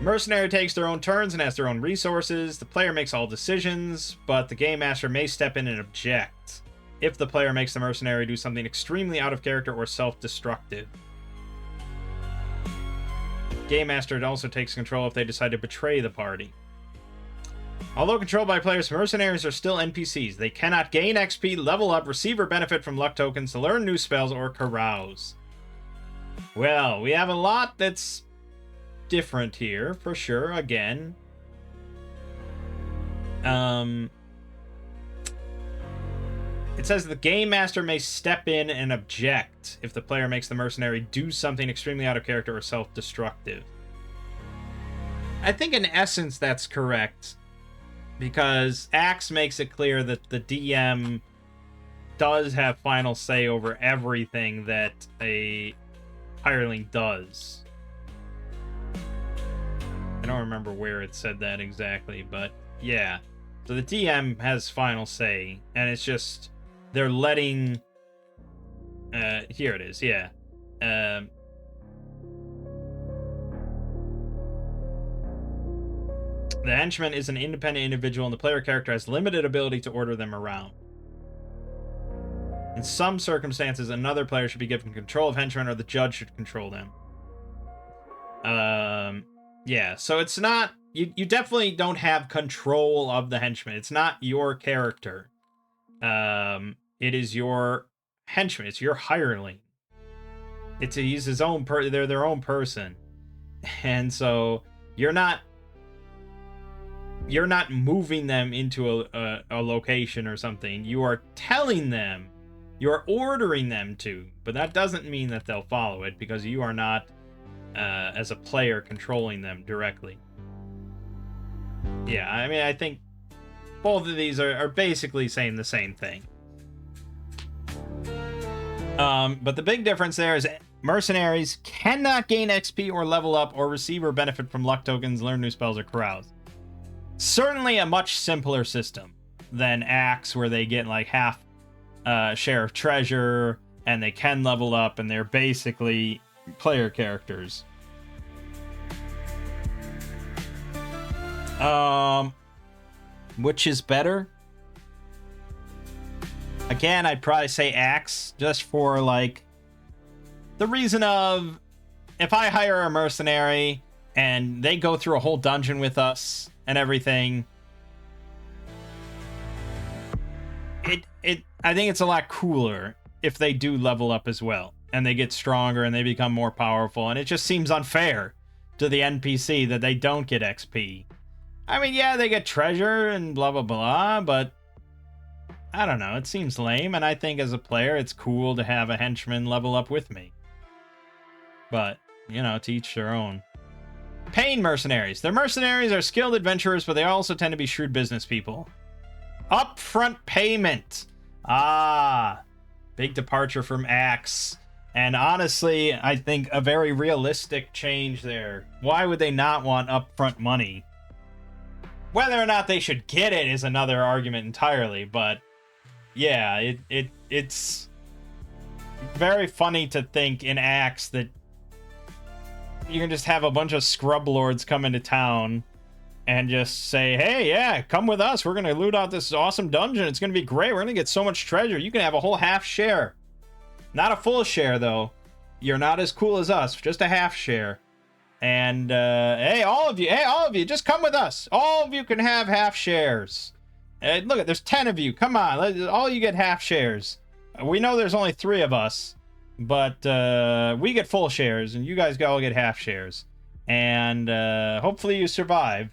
Speaker 1: Mercenary takes their own turns and has their own resources. The player makes all decisions, but the game master may step in and object if the player makes the mercenary do something extremely out of character or self-destructive. Game master also takes control if they decide to betray the party. Although controlled by players, mercenaries are still NPCs. They cannot gain XP, level up, receive or benefit from luck tokens to learn new spells or carouse. Well, we have a lot that's different here, for sure, again. It says the game master may step in and object if the player makes the mercenary do something extremely out of character or self-destructive. I think in essence that's correct, because Axe makes it clear that the DM does have final say over everything that a hireling does. I don't remember where it said that exactly, but yeah. So the DM has final say, and it's just they're letting here it is, yeah. The henchman is an independent individual, and the player character has limited ability to order them around. In some circumstances, another player should be given control of henchmen, or the judge should control them. Yeah, so it's not... You definitely don't have control of the henchman. It's not your character. It is your henchman. It's your hireling. He's his own they're their own person. And so you're not moving them into a location or something. You are telling them, you're ordering them to, but that doesn't mean that they'll follow it, because you are not as a player controlling them directly. Yeah, I mean, I think both of these are basically saying the same thing. But the big difference there is mercenaries cannot gain XP or level up or receive or benefit from luck tokens, learn new spells, or carouse. Certainly a much simpler system than Axe, where they get like half share of treasure and they can level up, and they're basically player characters. Which is better? Again, I'd probably say Axe, just for like the reason of, if I hire a mercenary and they go through a whole dungeon with us and everything, I think it's a lot cooler if they do level up as well, and they get stronger and they become more powerful, and it just seems unfair to the NPC that they don't get XP. I mean, yeah, they get treasure and blah blah blah, but I don't know, it seems lame, and I think as a player it's cool to have a henchman level up with me. But, you know, to each their own. Paying mercenaries. Their mercenaries are skilled adventurers, but they also tend to be shrewd business people. Upfront payment. Ah. Big departure from Axe. And honestly, I think a very realistic change there. Why would they not want upfront money? Whether or not they should get it is another argument entirely, but yeah, it's very funny to think in Axe that you can just have a bunch of scrub lords come into town and just say, hey, yeah, come with us. We're going to loot out this awesome dungeon. It's going to be great. We're going to get so much treasure. You can have a whole half share. Not a full share, though. You're not as cool as us. Just a half share. And, hey, all of you, just come with us. All of you can have half shares. Look, there's 10 of you. Come on. All you get half shares. We know there's only 3 of us. But we get full shares, and you guys all get half shares. And hopefully you survive.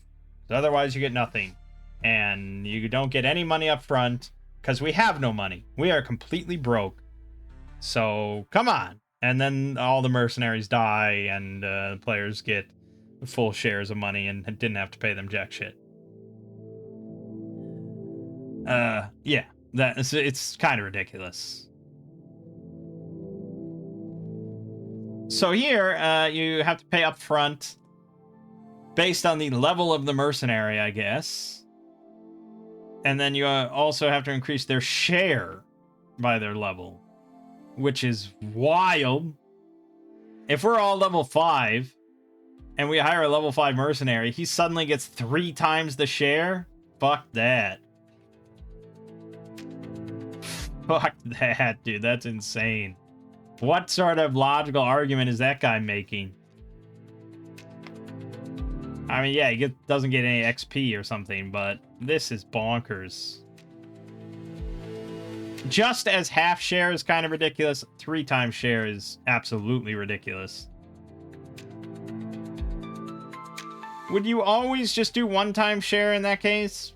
Speaker 1: Otherwise, you get nothing. And you don't get any money up front, because we have no money. We are completely broke. So, come on. And then all the mercenaries die, and the players get full shares of money and didn't have to pay them jack shit. Yeah. It's kind of ridiculous. So here, you have to pay up front based on the level of the mercenary, I guess. And then you also have to increase their share by their level, which is wild. If we're all level 5 and we hire a level 5 mercenary, he suddenly gets 3 times the share? Fuck that. Fuck that, dude. That's insane. What sort of logical argument is that guy making? I mean, yeah, he doesn't get any XP or something, but this is bonkers. Just as half share is kind of ridiculous, 3 times share is absolutely ridiculous. Would you always just do 1 time share in that case?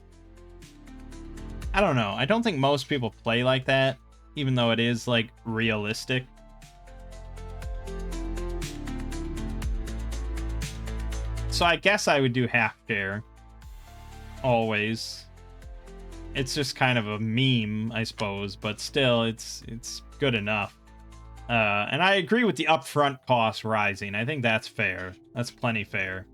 Speaker 1: I don't know. I don't think most people play like that, even though it is, like, realistic. So I guess I would do half share. Always. It's just kind of a meme, I suppose, but still, it's good enough. And I agree with the upfront cost rising. I think that's fair. That's plenty fair.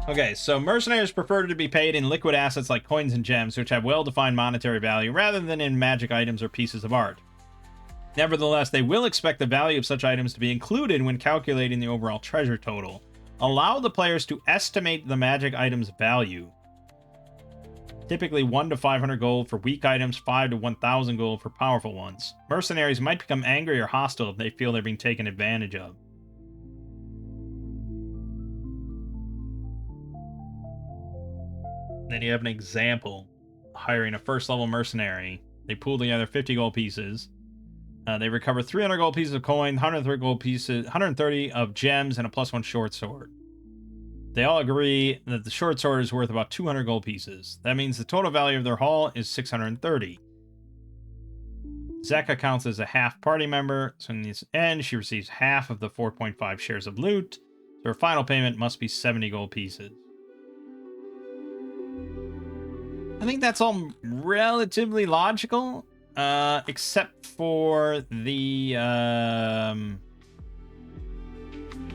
Speaker 1: Okay, so mercenaries prefer to be paid in liquid assets like coins and gems, which have well-defined monetary value, rather than in magic items or pieces of art. Nevertheless, they will expect the value of such items to be included when calculating the overall treasure total. Allow the players to estimate the magic item's value. Typically 1 to 500 gold for weak items, 5 to 1,000 gold for powerful ones. Mercenaries might become angry or hostile if they feel they're being taken advantage of. Then you have an example. Hiring a first level mercenary. They pool together 50 gold pieces. They recover 300 gold pieces of coin, 130 gold pieces, 130 of gems, and a +1 short sword. They all agree that the short sword is worth about 200 gold pieces. That means the total value of their haul is 630. Zeka counts as a half party member, so in the end, she receives half of the 4.5 shares of loot. So her final payment must be 70 gold pieces. I think that's all relatively logical, except for the,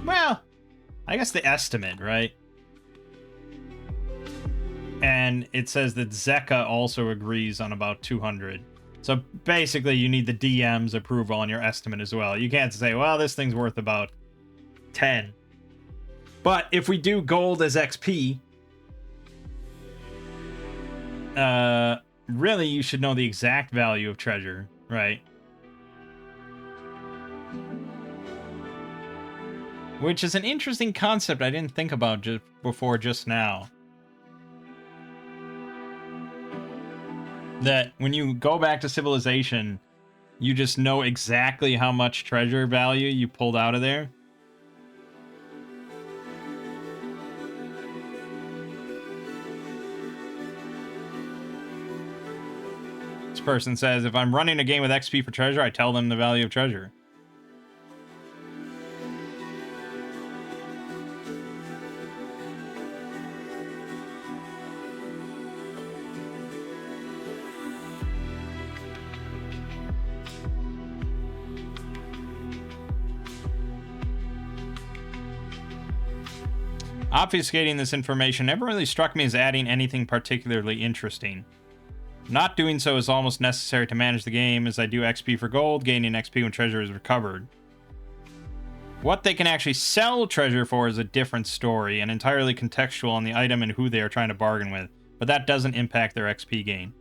Speaker 1: well, I guess the estimate, right? And it says that Zeka also agrees on about 200. So basically, you need the DM's approval on your estimate as well. You can't say, well, this thing's worth about 10. But if we do gold as XP, really, you should know the exact value of treasure, right? Which is an interesting concept I didn't think about just now. That when you go back to civilization, you just know exactly how much treasure value you pulled out of there. This person says, if I'm running a game with XP for treasure, I tell them the value of treasure. Obfuscating this information never really struck me as adding anything particularly interesting. Not doing so is almost necessary to manage the game, as I do XP for gold, gaining XP when treasure is recovered. What they can actually sell treasure for is a different story, and entirely contextual on the item and who they are trying to bargain with, but that doesn't impact their XP gain.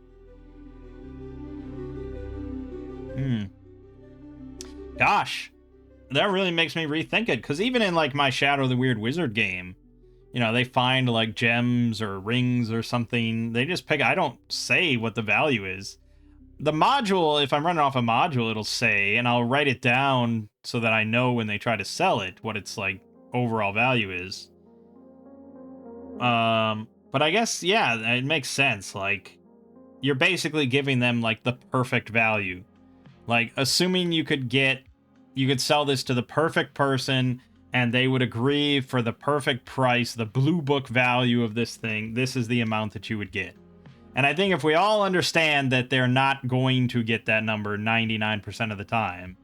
Speaker 1: Gosh, that really makes me rethink it, because even in like my Shadow the Weird Wizard game, you know, they find like gems or rings or something. They just pick. I don't say what the value is. The module, if I'm running off a module, it'll say, and I'll write it down so that I know when they try to sell it what its like overall value is. But I guess, yeah, it makes sense. Like, you're basically giving them like the perfect value. Like, assuming you could sell this to the perfect person and they would agree for the perfect price, the blue book value of this thing, this is the amount that you would get. And I think if we all understand that they're not going to get that number 99% of the time,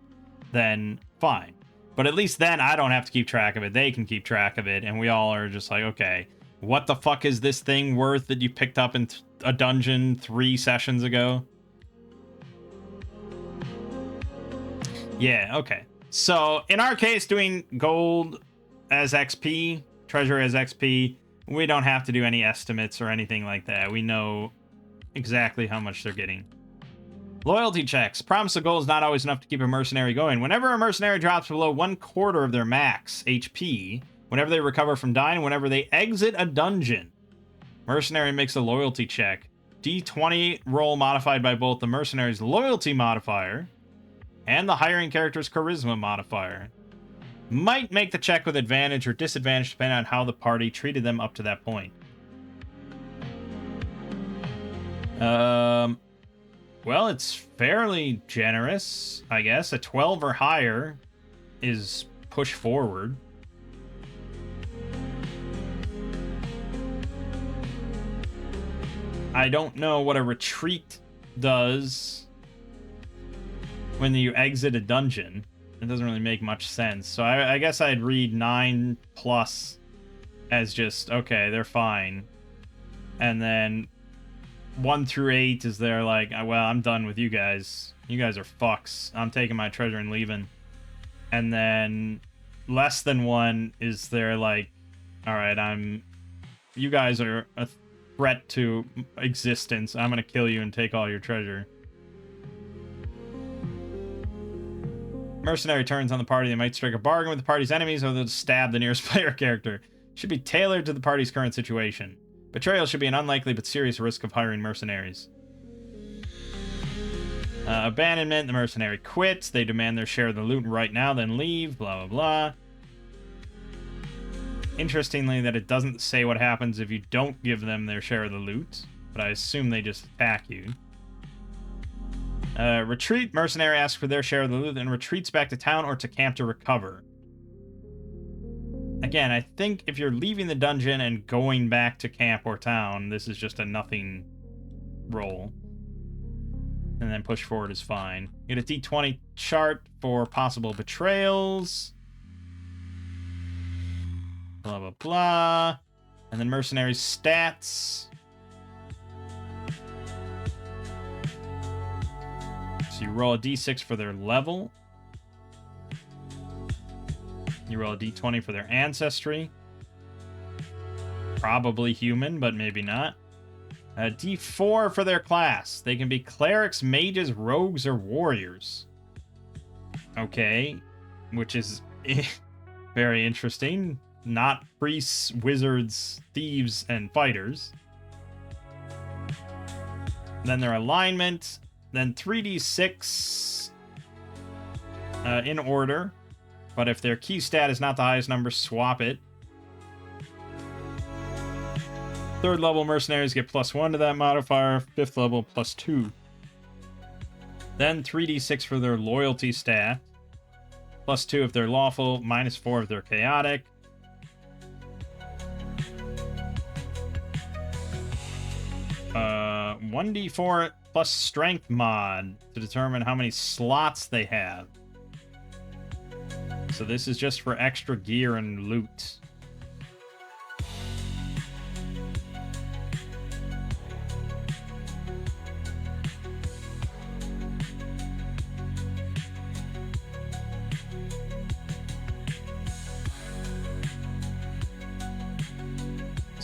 Speaker 1: then fine. But at least then I don't have to keep track of it. They can keep track of it, and we all are just like, okay, what the fuck is this thing worth that you picked up in a dungeon 3 sessions ago? Yeah, okay. So, in our case, doing gold as XP, treasure as XP, we don't have to do any estimates or anything like that. We know exactly how much they're getting. Loyalty checks. Promise of gold is not always enough to keep a mercenary going. Whenever a mercenary drops below 1/4 of their max HP, whenever they recover from dying, whenever they exit a dungeon, mercenary makes a loyalty check. D20 roll modified by both the mercenary's loyalty modifier and the hiring character's charisma modifier. Might make the check with advantage or disadvantage depending on how the party treated them up to that point. Well, it's fairly generous, I guess. A 12 or higher is push forward. I don't know what a retreat does when you exit a dungeon. It doesn't really make much sense. So I guess I'd read 9 plus as just, okay, they're fine. And then 1 through 8 is they're like, well, I'm done with you guys. You guys are fucks. I'm taking my treasure and leaving. And then less than 1 is they're like, all right, you guys are a threat to existence. I'm going to kill you and take all your treasure. Mercenary turns on the party. They might strike a bargain with the party's enemies, or they'll stab the nearest player character. Should be tailored to the party's current situation. Betrayal should be an unlikely but serious risk of hiring mercenaries. Abandonment. The mercenary quits. They demand their share of the loot right now, then leave. Blah, blah, blah. Interestingly, that it doesn't say what happens if you don't give them their share of the loot, but I assume they just attack you. Retreat. Mercenary asks for their share of the loot and retreats back to town or to camp to recover. Again, I think if you're leaving the dungeon and going back to camp or town, this is just a nothing roll. And then push forward is fine. Get a D20 chart for possible betrayals. Blah, blah, blah. And then mercenary stats. So you roll a D6 for their level. You roll a D20 for their ancestry. Probably human, but maybe not. A D4 for their class. They can be clerics, mages, rogues, or warriors. Okay. Which is very interesting. Not priests, wizards, thieves, and fighters. Then their alignment. Then 3d6 in order. But if their key stat is not the highest number, swap it. 3rd level mercenaries get +1 to that modifier. 5th level +2. Then 3d6 for their loyalty stat. +2 if they're lawful. -4 if they're chaotic. Uh, 1d4 plus strength mod to determine how many slots they have. So this is just for extra gear and loot.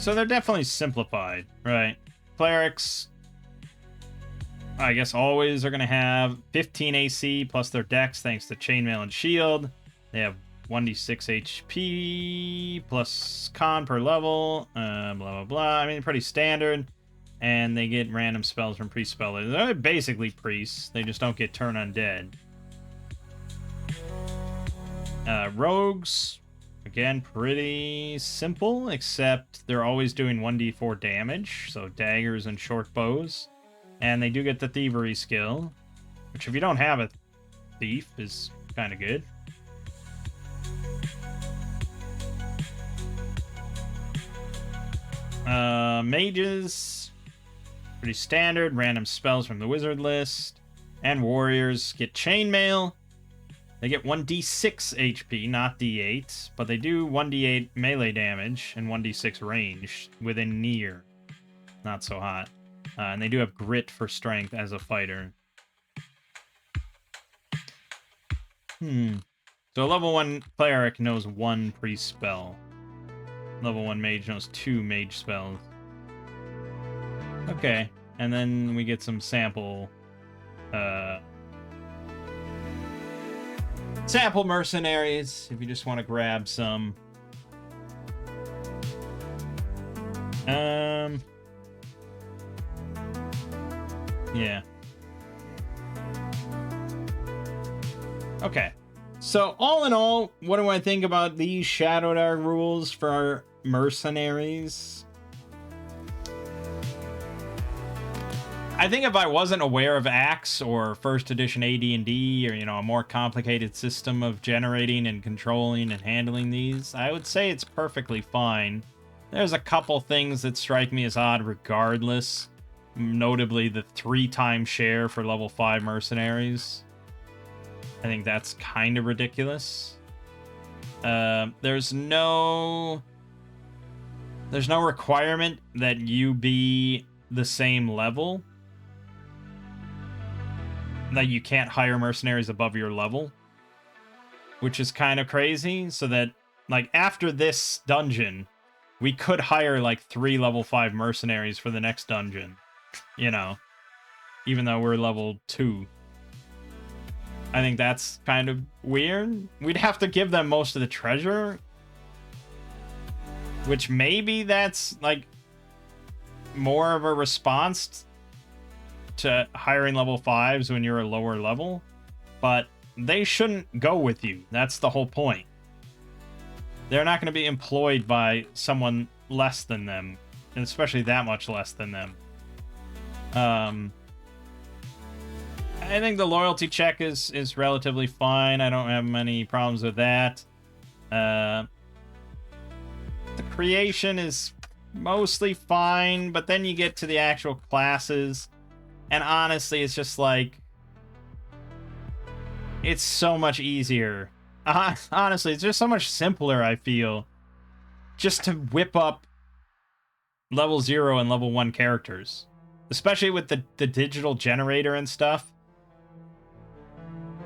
Speaker 1: So they're definitely simplified, right? Clerics, I guess, always are going to have 15 AC plus their dex thanks to chainmail and shield. They have 1d6 HP plus con per level, blah, blah, blah. I mean, pretty standard. And they get random spells from priest spellers. They're basically priests. They just don't get turn undead. Rogues, again, pretty simple, except they're always doing 1d4 damage, so daggers and short bows. And they do get the thievery skill, which if you don't have a thief is kind of good. Mages, pretty standard, random spells from the wizard list. And warriors get chainmail. They get 1d6 HP, not d8, but they do 1d8 melee damage and 1d6 range within near. Not so hot. And they do have grit for strength as a fighter. So a level 1 cleric knows 1 priest spell. Level 1 mage knows 2 mage spells. Okay, and then we get some sample mercenaries, if you just want to grab some. Yeah. Okay. So, all in all, what do I think about these Shadowdark rules for mercenaries? I think if I wasn't aware of Axe or first edition AD&D, or, you know, a more complicated system of generating and controlling and handling these, I would say it's perfectly fine. There's a couple things that strike me as odd regardless, notably the 3-time share for level 5 mercenaries. I think that's kind of ridiculous. There's no requirement that you be the same level. That you can't hire mercenaries above your level, which is kind of crazy. So that, like, after this dungeon, we could hire like 3 level 5 mercenaries for the next dungeon, you know, even though we're level 2. I think that's kind of weird. We'd have to give them most of the treasure, which maybe that's like more of a response to hiring level 5s when you're a lower level, but they shouldn't go with you. That's the whole point. They're not going to be employed by someone less than them, and especially that much less than them. I think the loyalty check is relatively fine. I don't have many problems with that. The creation is mostly fine, but then you get to the actual classes, and honestly, it's just like, it's so much easier. Honestly, it's just so much simpler, I feel, just to whip up level 0 and level 1 characters. Especially with the digital generator and stuff.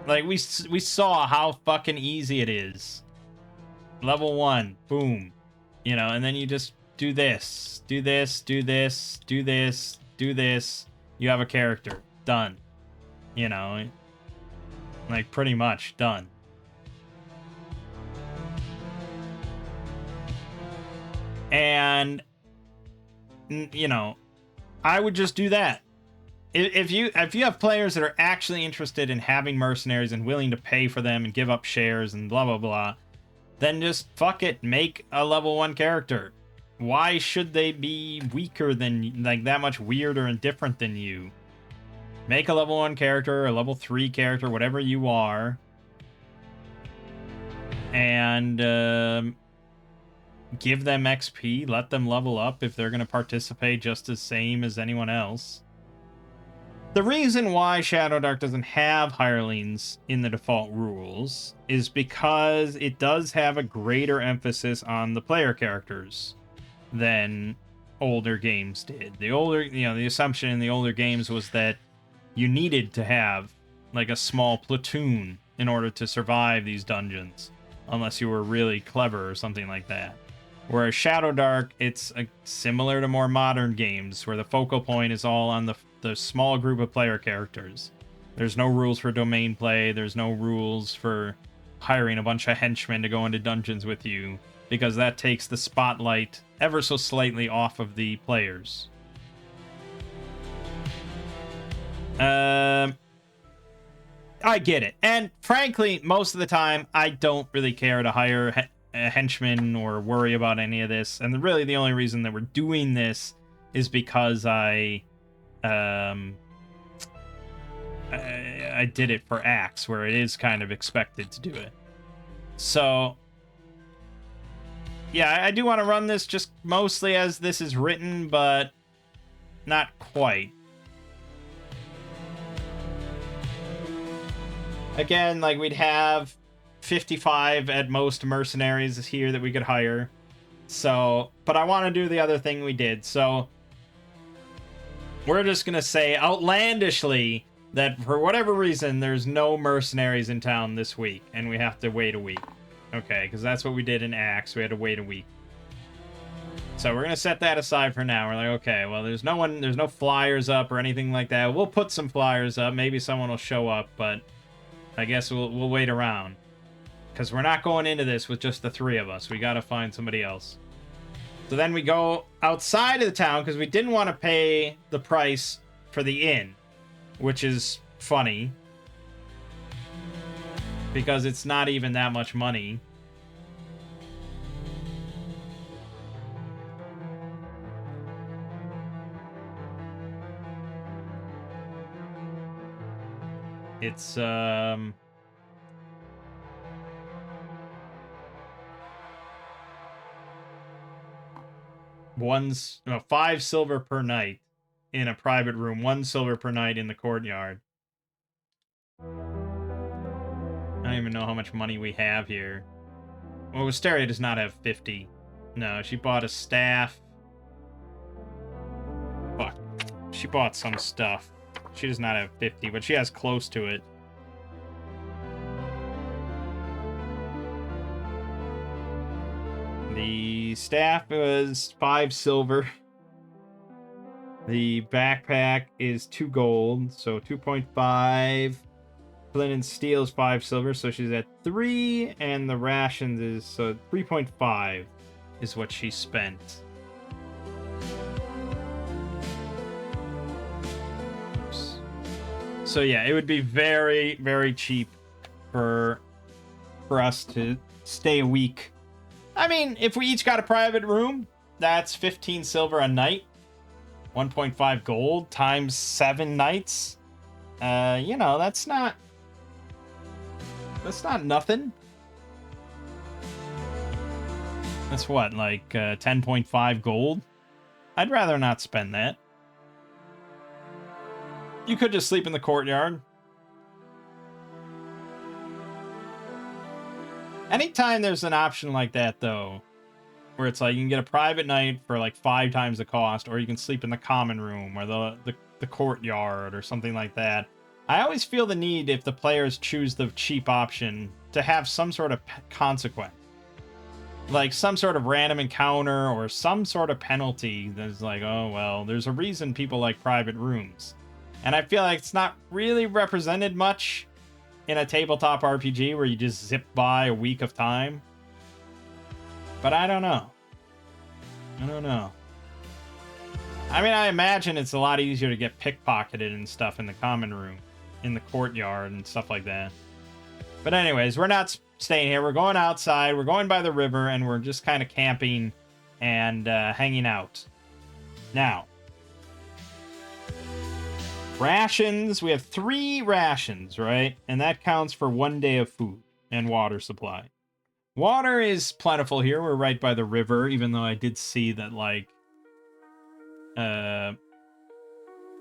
Speaker 1: Like, we saw how fucking easy it is. Level 1, boom. You know, and then you just do this, do this, do this, do this, do this. You have a character. Done. You know, like, pretty much done. And, you know, I would just do that. If you have players that are actually interested in having mercenaries and willing to pay for them and give up shares and blah, blah, blah, then just fuck it, make a level 1 character. Why should they be weaker than, like, that much weirder and different than you? Make a level 1 character, a level 3 character, whatever you are. And give them XP, let them level up if they're going to participate just the same as anyone else. The reason why Shadowdark doesn't have hirelings in the default rules is because it does have a greater emphasis on the player characters than older games did. The assumption in the older games was that you needed to have like a small platoon in order to survive these dungeons, unless you were really clever or something like that. Whereas Shadowdark, it's similar to more modern games, where the focal point is all on the small group of player characters. There's no rules for domain play. There's no rules for hiring a bunch of henchmen to go into dungeons with you, because that takes the spotlight ever so slightly off of the players. I get it. And frankly, most of the time, I don't really care to hire a henchman or worry about any of this. And really, the only reason that we're doing this is because I did it for Axe, where it is kind of expected to do it. So, yeah, I do want to run this just mostly as this is written, but not quite. Again, like, we'd have 55 at most mercenaries here that we could hire. So, but I want to do the other thing we did. So, we're just going to say outlandishly that for whatever reason, there's no mercenaries in town this week, and we have to wait a week. Okay, because that's what we did in Axe. We had to wait a week. So we're going to set that aside for now. We're like, okay, well, there's no flyers up or anything like that. We'll put some flyers up. Maybe someone will show up, but I guess we'll wait around. Because we're not going into this with just the three of us. We got to find somebody else. So then we go outside of the town because we didn't want to pay the price for the inn, which is funny because it's not even that much money. It's 5 silver per night in a private room, 1 silver per night in the courtyard. I don't even know how much money we have here. Well, Wisteria does not have 50. No, she bought a staff. Fuck. She bought some stuff. She does not have 50, but she has close to it. The staff was 5 silver. The backpack is 2 gold, so 2.5. Flint and steel is 5 silver, so she's at 3, and the rations is 3.5 is what she spent. Oops. So yeah, it would be very, very cheap for us to stay a week. I mean, if we each got a private room, that's 15 silver a night. 1.5 gold times 7 nights. You know, that's not nothing. That's what, like 10.5 gold? I'd rather not spend that. You could just sleep in the courtyard. Anytime there's an option like that, though, where it's like you can get a private night for like 5 times the cost, or you can sleep in the common room or the courtyard or something like that, I always feel the need, if the players choose the cheap option, to have some sort of consequence. Like some sort of random encounter or some sort of penalty that's like, oh, well, there's a reason people like private rooms. And I feel like it's not really represented much in a tabletop RPG where you just zip by a week of time. But I don't know. I mean, I imagine it's a lot easier to get pickpocketed and stuff in the common room, in the courtyard and stuff like that. But anyways, we're not staying here. We're going outside. We're going by the river, and we're just kind of camping and hanging out. Now, rations. We have 3 rations, right? And that counts for 1 day of food and water supply. Water is plentiful here. We're right by the river, even though I did see that, like,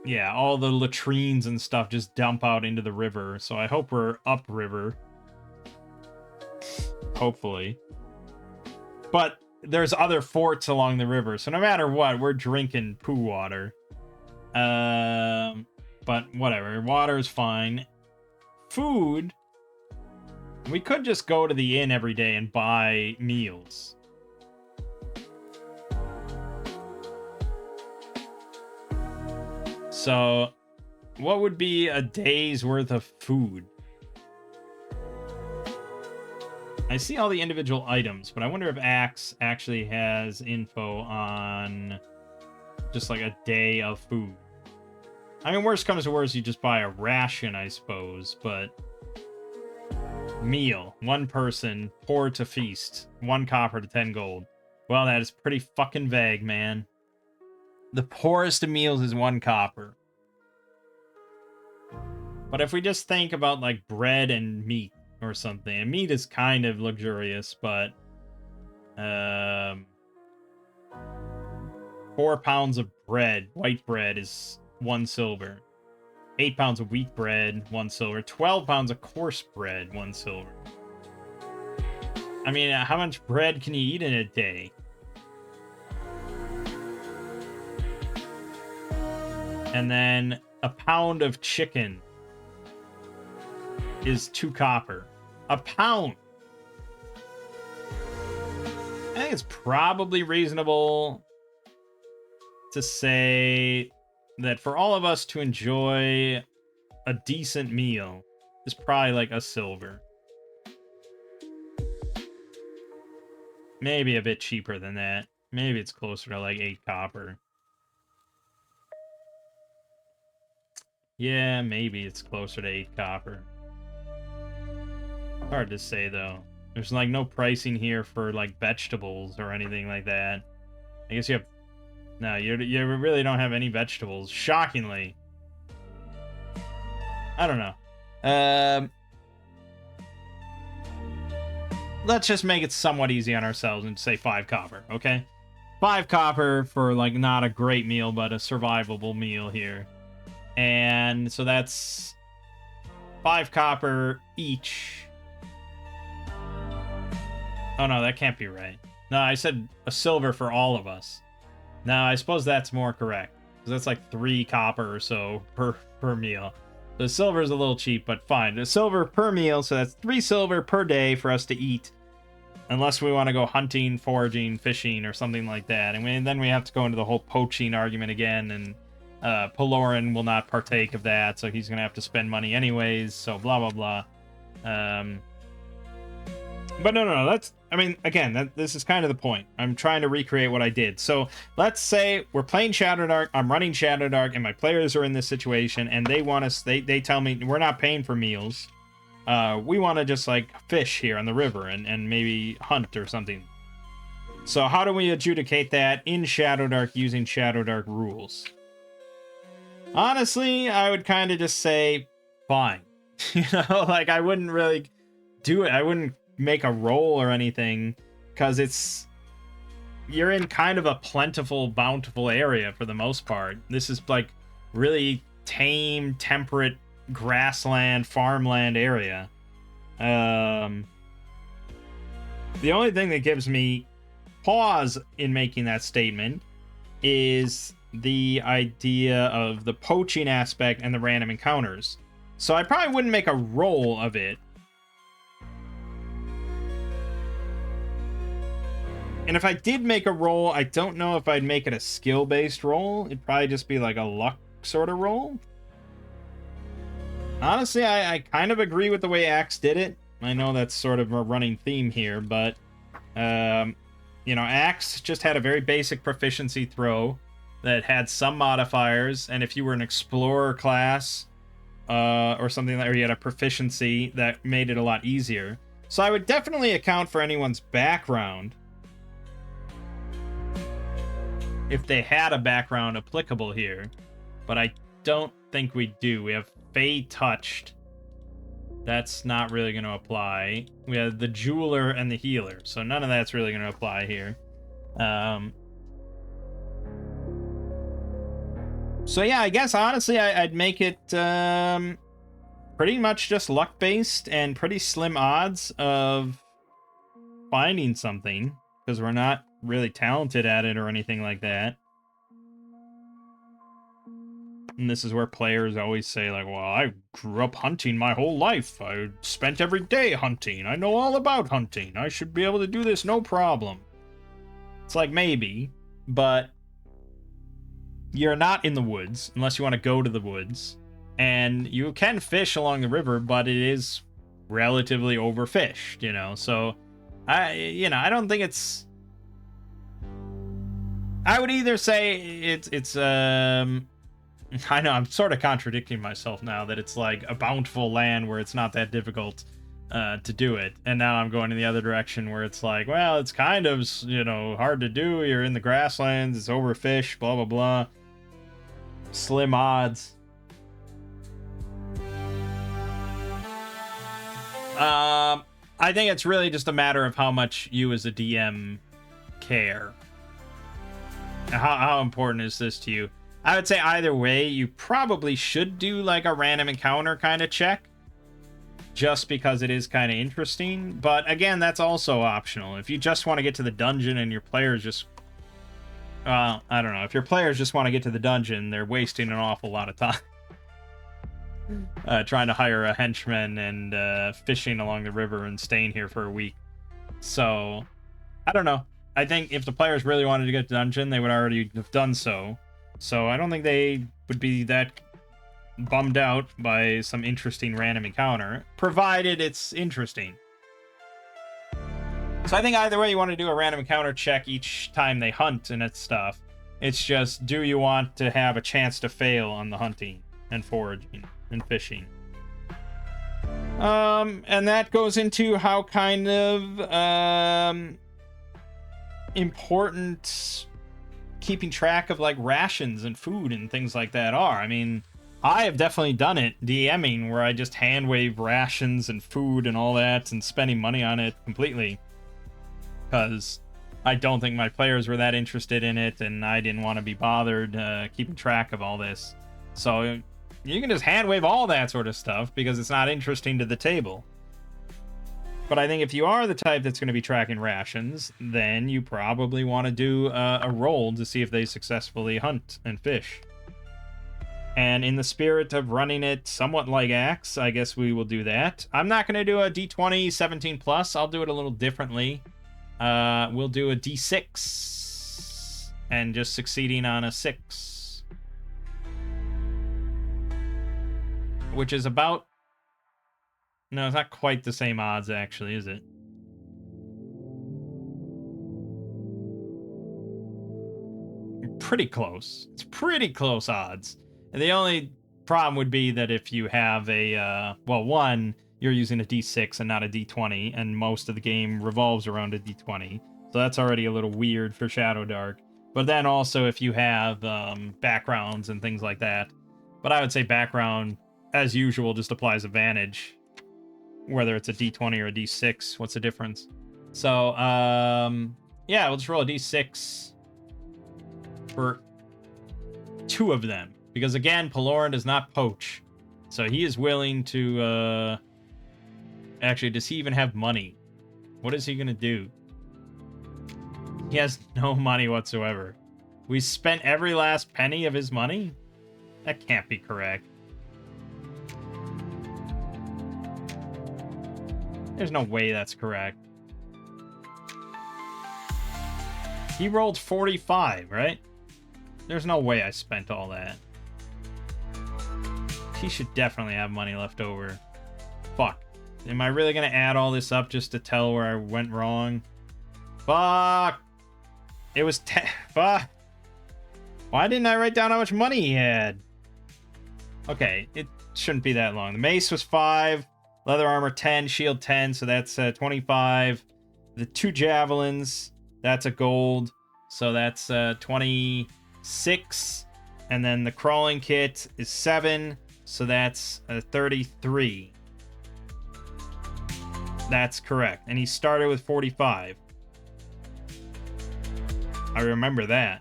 Speaker 1: yeah, all the latrines and stuff just dump out into the river. So I hope we're upriver. Hopefully. But there's other forts along the river, so no matter what, we're drinking poo water. But whatever, water's fine. Food, we could just go to the inn every day and buy meals. So, what would be a day's worth of food? I see all the individual items, but I wonder if Axe actually has info on just like a day of food. I mean, worst comes to worst, you just buy a ration, I suppose, but... Meal. 1 person, poor to feast. 1 copper to 10 gold. Well, that is pretty fucking vague, man. The poorest of meals is 1 copper. But if we just think about, like, bread and meat or something, and meat is kind of luxurious, but... 4 pounds of bread, white bread, is 1 silver. 8 pounds of wheat bread, 1 silver. 12 pounds of coarse bread, 1 silver. I mean, how much bread can you eat in a day? And then a pound of chicken is 2 copper. A pound! I think it's probably reasonable to say that for all of us to enjoy a decent meal is probably like a silver. Maybe a bit cheaper than that. Maybe it's closer to like 8 copper. Yeah, maybe it's closer to 8 copper. Hard to say though. There's like no pricing here for like vegetables or anything like that. I guess you have... No, you really don't have any vegetables. Shockingly. I don't know. Let's just make it somewhat easy on ourselves and say 5 copper, okay? 5 copper for, like, not a great meal, but a survivable meal here. And so that's 5 copper each. Oh, no, that can't be right. No, I said a silver for all of us. No, I suppose that's more correct. Because that's like 3 copper or so per meal. The silver is a little cheap, but fine. A silver per meal, so that's 3 silver per day for us to eat. Unless we want to go hunting, foraging, fishing, or something like that. And then we have to go into the whole poaching argument again. And Pelorin will not partake of that, so he's going to have to spend money anyways. So blah, blah, blah. But no, that's... I mean, again, this is kind of the point. I'm trying to recreate what I did. So, let's say we're playing Shadowdark, I'm running Shadowdark, and my players are in this situation, and they want us... They tell me, we're not paying for meals. We want to just, like, fish here on the river, and maybe hunt or something. So, how do we adjudicate that in Shadowdark using Shadowdark rules? Honestly, I would kind of just say, fine. You know, like, I wouldn't really do it. I wouldn't make a roll or anything, because you're in kind of a plentiful, bountiful area for the most part. This is like really tame, temperate grassland, farmland area. The only thing that gives me pause in making that statement is the idea of the poaching aspect and the random encounters. So I probably wouldn't make a roll of it. And if I did make a roll, I don't know if I'd make it a skill-based roll. It'd probably just be like a luck sort of roll. Honestly, I kind of agree with the way Axe did it. I know that's sort of a running theme here, but... you know, Axe just had a very basic proficiency throw that had some modifiers, and if you were an explorer class, or something like, or you had a proficiency, that made it a lot easier. So I would definitely account for anyone's background, if they had a background applicable here, but I don't think we do. We have Fey Touched. That's not really going to apply. We have the Jeweler and the Healer, so none of that's really going to apply here. So yeah, I guess honestly I'd make it pretty much just luck-based and pretty slim odds of finding something, because we're not really talented at it or anything like that. And this is where players always say, like, well, I grew up hunting my whole life. I spent every day hunting. I know all about hunting. I should be able to do this no problem. It's like, maybe, but you're not in the woods unless you want to go to the woods, and you can fish along the river, but it is relatively overfished, you know. So I don't think it's. I would either say it's I know I'm sort of contradicting myself now that it's like a bountiful land where it's not that difficult to do it, and now I'm going in the other direction where it's like, well, it's kind of, you know, hard to do. You're in the grasslands, it's overfished, blah blah blah, slim odds. I think it's really just a matter of how much you as a DM care. How important is this to you? I would say either way, you probably should do like a random encounter kind of check, just because it is kind of interesting. But again, that's also optional. If you just want to get to the dungeon and your players just... Well, I don't know. If your players just want to get to the dungeon, they're wasting an awful lot of time. Trying to hire a henchman and fishing along the river and staying here for a week. So, I don't know. I think if the players really wanted to get to the dungeon, they would already have done so. So I don't think they would be that bummed out by some interesting random encounter, provided it's interesting. So I think either way, you want to do a random encounter check each time they hunt and it's stuff. It's just, do you want to have a chance to fail on the hunting and foraging and fishing? And that goes into how kind of important keeping track of like rations and food and things like that are. I mean, I have definitely done it DMing where I just hand wave rations and food and all that and spending money on it completely because I don't think my players were that interested in it and I didn't want to be bothered keeping track of all this. So you can just hand wave all that sort of stuff because it's not interesting to the table. But I think if you are the type that's going to be tracking rations, then you probably want to do a roll to see if they successfully hunt and fish. And in the spirit of running it somewhat like Axe, I guess we will do that. I'm not going to do a D20 17 plus. I'll do it a little differently. We'll do a D6 and just succeeding on a 6. Which is about... No, it's not quite the same odds, actually, is it? Pretty close. It's pretty close odds. And the only problem would be that if you have a, well, one, you're using a D6 and not a D20, and most of the game revolves around a D20. So that's already a little weird for Shadowdark. But then also if you have backgrounds and things like that. But I would say background, as usual, just applies advantage. Whether it's a D20 or a D6, what's the difference? So, yeah, we'll just roll a D6 for 2 of them. Because, again, Pelorin does not poach. So he is willing to, actually, does he even have money? What is he going to do? He has no money whatsoever. We spent every last penny of his money? That can't be correct. There's no way that's correct. He rolled 45, right? There's no way I spent all that. He should definitely have money left over. Fuck. Am I really gonna add all this up just to tell where I went wrong? Fuck. It was 10. Fuck. Why didn't I write down how much money he had? Okay, it shouldn't be that long. The mace was 5. Leather armor 10, shield 10, so that's 25. The 2 javelins, that's a gold, so that's 26. And then the crawling kit is 7, so that's 33. That's correct. And he started with 45. I remember that.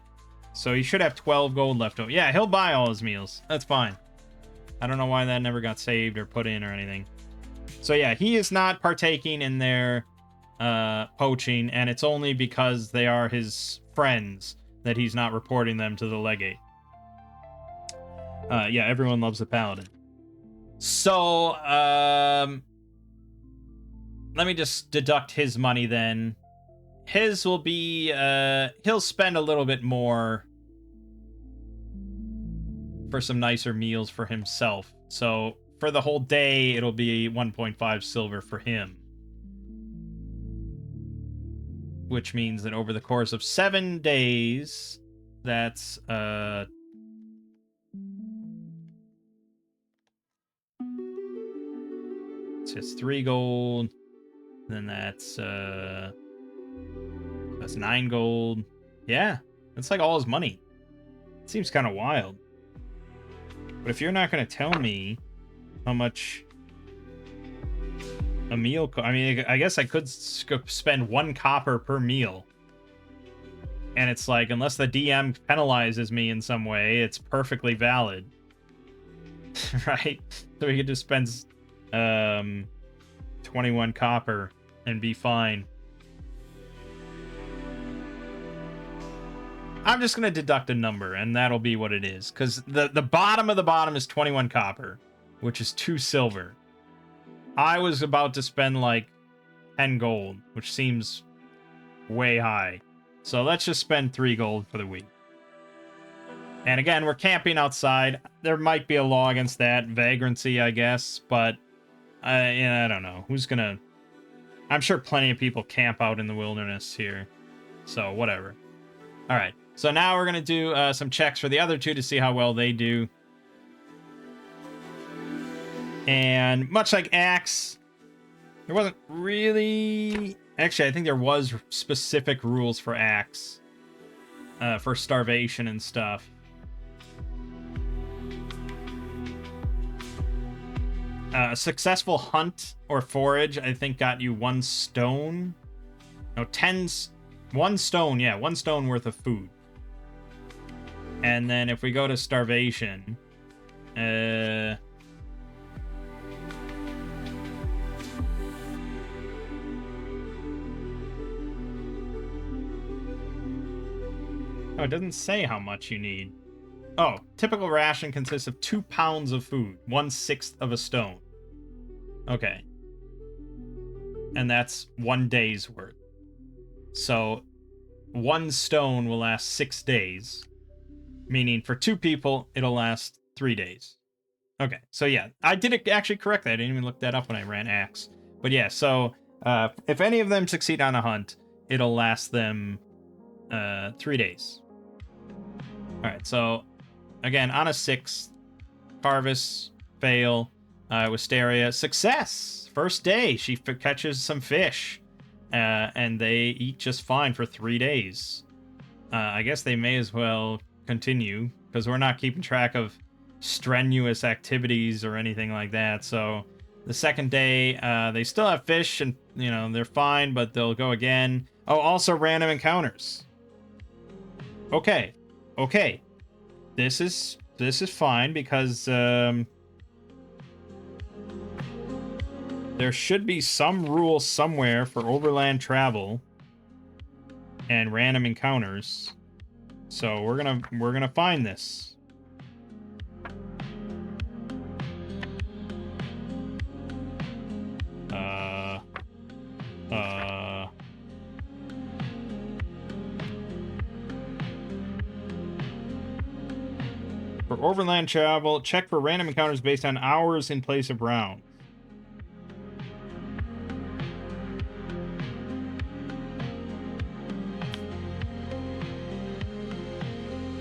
Speaker 1: So he should have 12 gold left over. Yeah, he'll buy all his meals. That's fine. I don't know why that never got saved or put in or anything. So yeah, he is not partaking in their poaching, and it's only because they are his friends that he's not reporting them to the legate. Yeah, everyone loves the paladin. So, let me just deduct his money then. His will be, he'll spend a little bit more for some nicer meals for himself. So for the whole day, it'll be 1.5 silver for him. Which means that over the course of 7 days, that's it's just 3 gold. Then that's 9 gold. Yeah, that's like all his money. It seems kind of wild. But if you're not going to tell me how much a meal... I mean, I guess I could spend 1 copper per meal. And it's like, unless the DM penalizes me in some way, it's perfectly valid. Right? So we could just spend 21 copper and be fine. I'm just going to deduct a number, and that'll be what it is. Because the bottom of the bottom is 21 copper, which is 2 silver. I was about to spend, like, 10 gold, which seems way high. So let's just spend 3 gold for the week. And again, we're camping outside. There might be a law against that. Vagrancy, I guess. But, I don't know. Who's going to... I'm sure plenty of people camp out in the wilderness here. So, whatever. Alright. So now we're going to do some checks for the other 2 to see how well they do. And much like Axe, there wasn't really... Actually, I think there was specific rules for Axe. For starvation and stuff. A successful hunt or forage, I think, got you 1 stone. No, 1 stone, yeah, 1 stone worth of food. And then if we go to starvation, oh, it doesn't say how much you need. Oh, typical ration consists of 2 pounds of food, 1/6 of a stone. Okay. And that's 1 day's worth. So 1 stone will last 6 days. Meaning for 2 people, it'll last 3 days. Okay, so yeah, I did it actually correctly. I didn't even look that up when I ran Axe. But yeah, so if any of them succeed on a hunt, it'll last them 3 days. Alright, so again, on a 6th, harvest, fail, Wisteria, success! First day, she catches some fish. And they eat just fine for 3 days. I guess they may as well continue, because we're not keeping track of strenuous activities or anything like that. So the second day, they still have fish, and they're fine, but they'll go again. Oh, also random encounters. Okay, this is fine, because there should be some rule somewhere for overland travel and random encounters. So we're gonna find this. For overland travel, check for random encounters based on hours in place of round.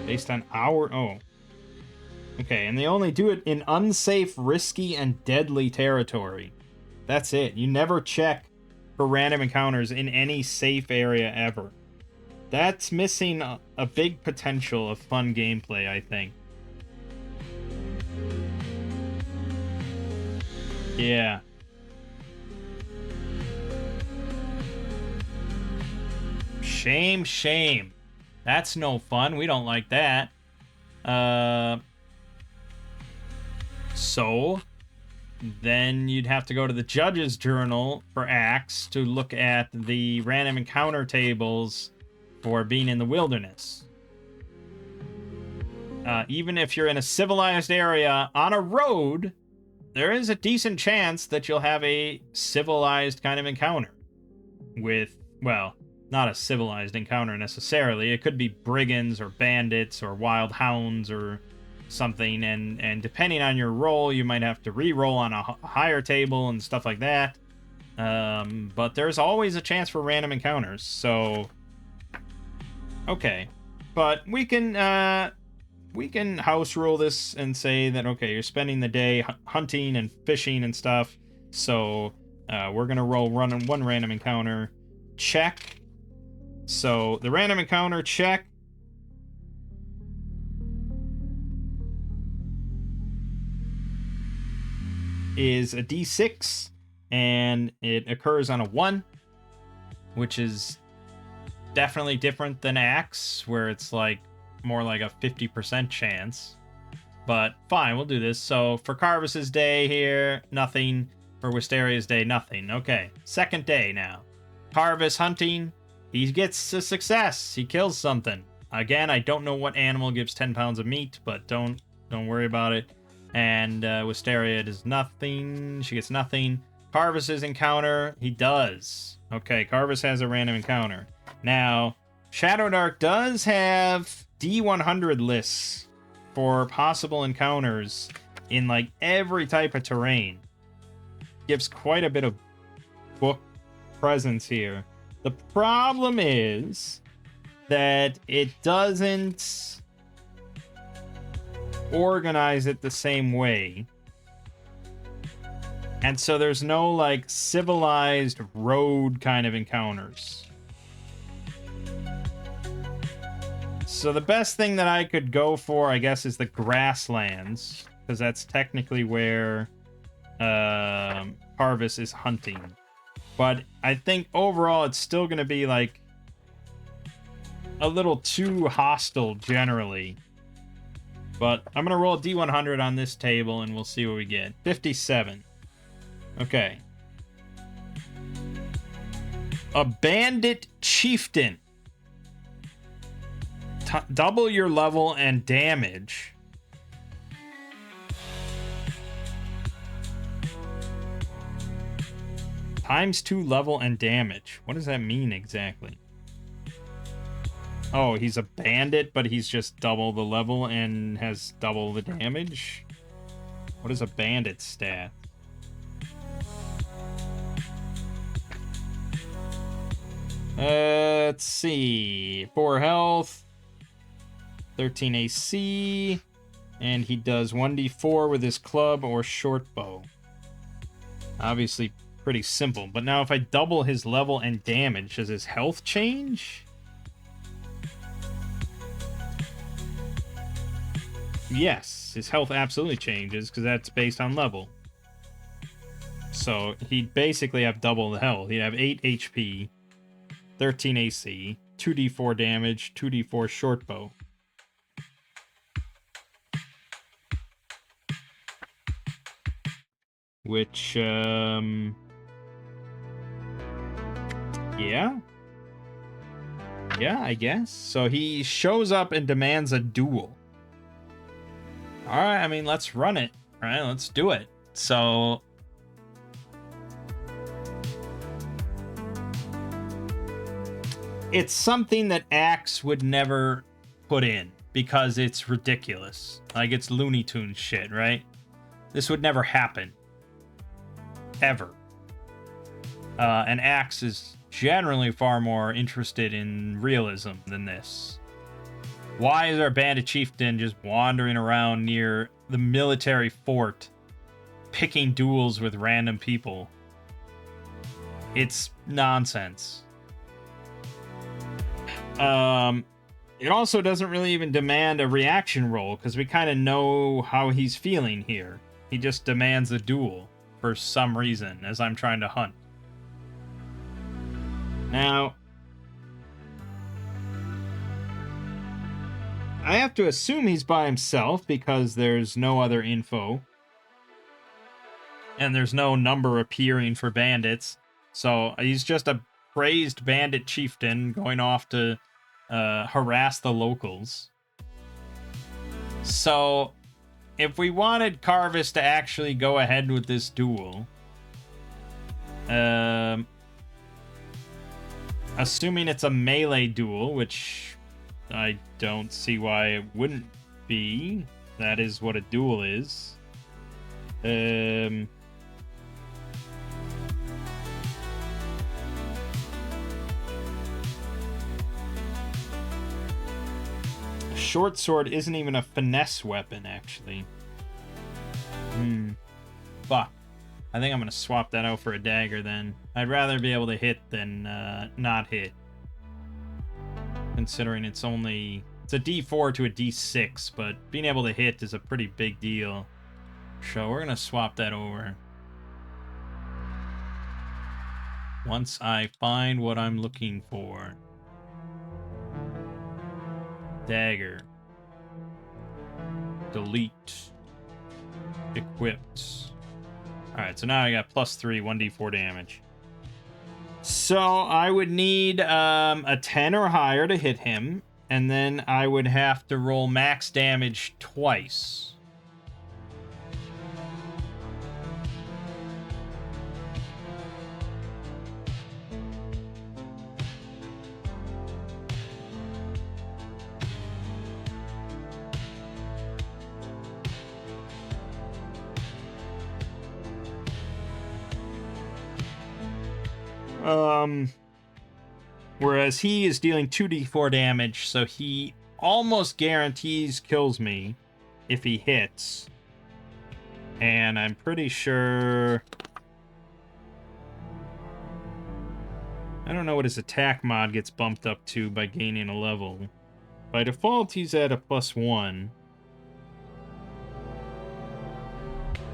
Speaker 1: Based on hour... Oh. Okay, and they only do it in unsafe, risky, and deadly territory. That's it. You never check for random encounters in any safe area ever. That's missing a big potential of fun gameplay, I think. Yeah. Shame. That's no fun. We don't like that. So then you'd have to go to the judge's journal for Axe to look at the random encounter tables for being in the wilderness. Even if you're in a civilized area on a road, there is a decent chance that you'll have a civilized kind of encounter with, well, not a civilized encounter necessarily. It could be brigands or bandits or wild hounds or something, and depending on your roll, you might have to re-roll on a higher table and stuff like that. But there's always a chance for random encounters, so okay. But we can house rule this and say that, okay, you're spending the day hunting and fishing and stuff, so we're gonna roll one random encounter check. So the random encounter check is a d6, and it occurs on a 1, which is definitely different than Axe, where it's like more like a 50% chance. But fine, we'll do this. So for Carvis's day here, nothing. For Wisteria's day, nothing. Okay, second day now. Carvis hunting, he gets a success. He kills something. Again, I don't know what animal gives 10 pounds of meat, but don't worry about it. And Wisteria does nothing. She gets nothing. Carvis's encounter, he does. Okay, Carvis has a random encounter. Now, Shadowdark does have D100 lists for possible encounters in like every type of terrain. Gives quite a bit of book presence here. The problem is that it doesn't organize it the same way. And so there's no like civilized road kind of encounters. So the best thing that I could go for, I guess, is the grasslands, because that's technically where Carvis is hunting. But I think overall it's still going to be like a little too hostile generally. But I'm going to roll a D100 on this table and we'll see what we get. 57. Okay. A bandit chieftain. Double your level and damage. ×2 level and damage. What does that mean exactly? Oh, he's a bandit, but he's just double the level and has double the damage? What is a bandit stat? Let's see. 4 health. 13 AC. And he does 1d4 with his club or short bow. Obviously pretty simple. But now if I double his level and damage, does his health change? Yes, his health absolutely changes because that's based on level. So he'd basically have double the health. He'd have 8 HP, 13 AC, 2d4 damage, 2d4 short bow. Which, yeah, I guess. So he shows up and demands a duel. All right, I mean, let's run it. All right, let's do it. So it's something that Axe would never put in because it's ridiculous. Like, it's Looney Tunes shit, right? This would never happen. Ever. And Axe is generally far more interested in realism than this. Why is our bandit chieftain just wandering around near the military fort, picking duels with random people? It's nonsense. It also doesn't really even demand a reaction roll, because we kind of know how he's feeling here. He just demands a duel for some reason, as I'm trying to hunt. Now, I have to assume he's by himself because there's no other info. And there's no number appearing for bandits. So he's just a praised bandit chieftain going off to harass the locals. So if we wanted Carvis to actually go ahead with this duel, assuming it's a melee duel, which I don't see why it wouldn't be. that is what a duel is. Short sword isn't even a finesse weapon, actually. Fuck. I think I'm gonna swap that out for a dagger then. I'd rather be able to hit than not hit. Considering it's a D4 to a D6, but being able to hit is a pretty big deal. So we're gonna swap that over. Once I find what I'm looking for. Dagger. Delete. Equipped. Alright, so now I got +3, 1d4 damage. So I would need a 10 or higher to hit him, and then I would have to roll max damage twice. Whereas he is dealing 2d4 damage, so he almost guarantees kills me if he hits. And I'm pretty sure... I don't know what his attack mod gets bumped up to by gaining a level. By default, he's at a +1.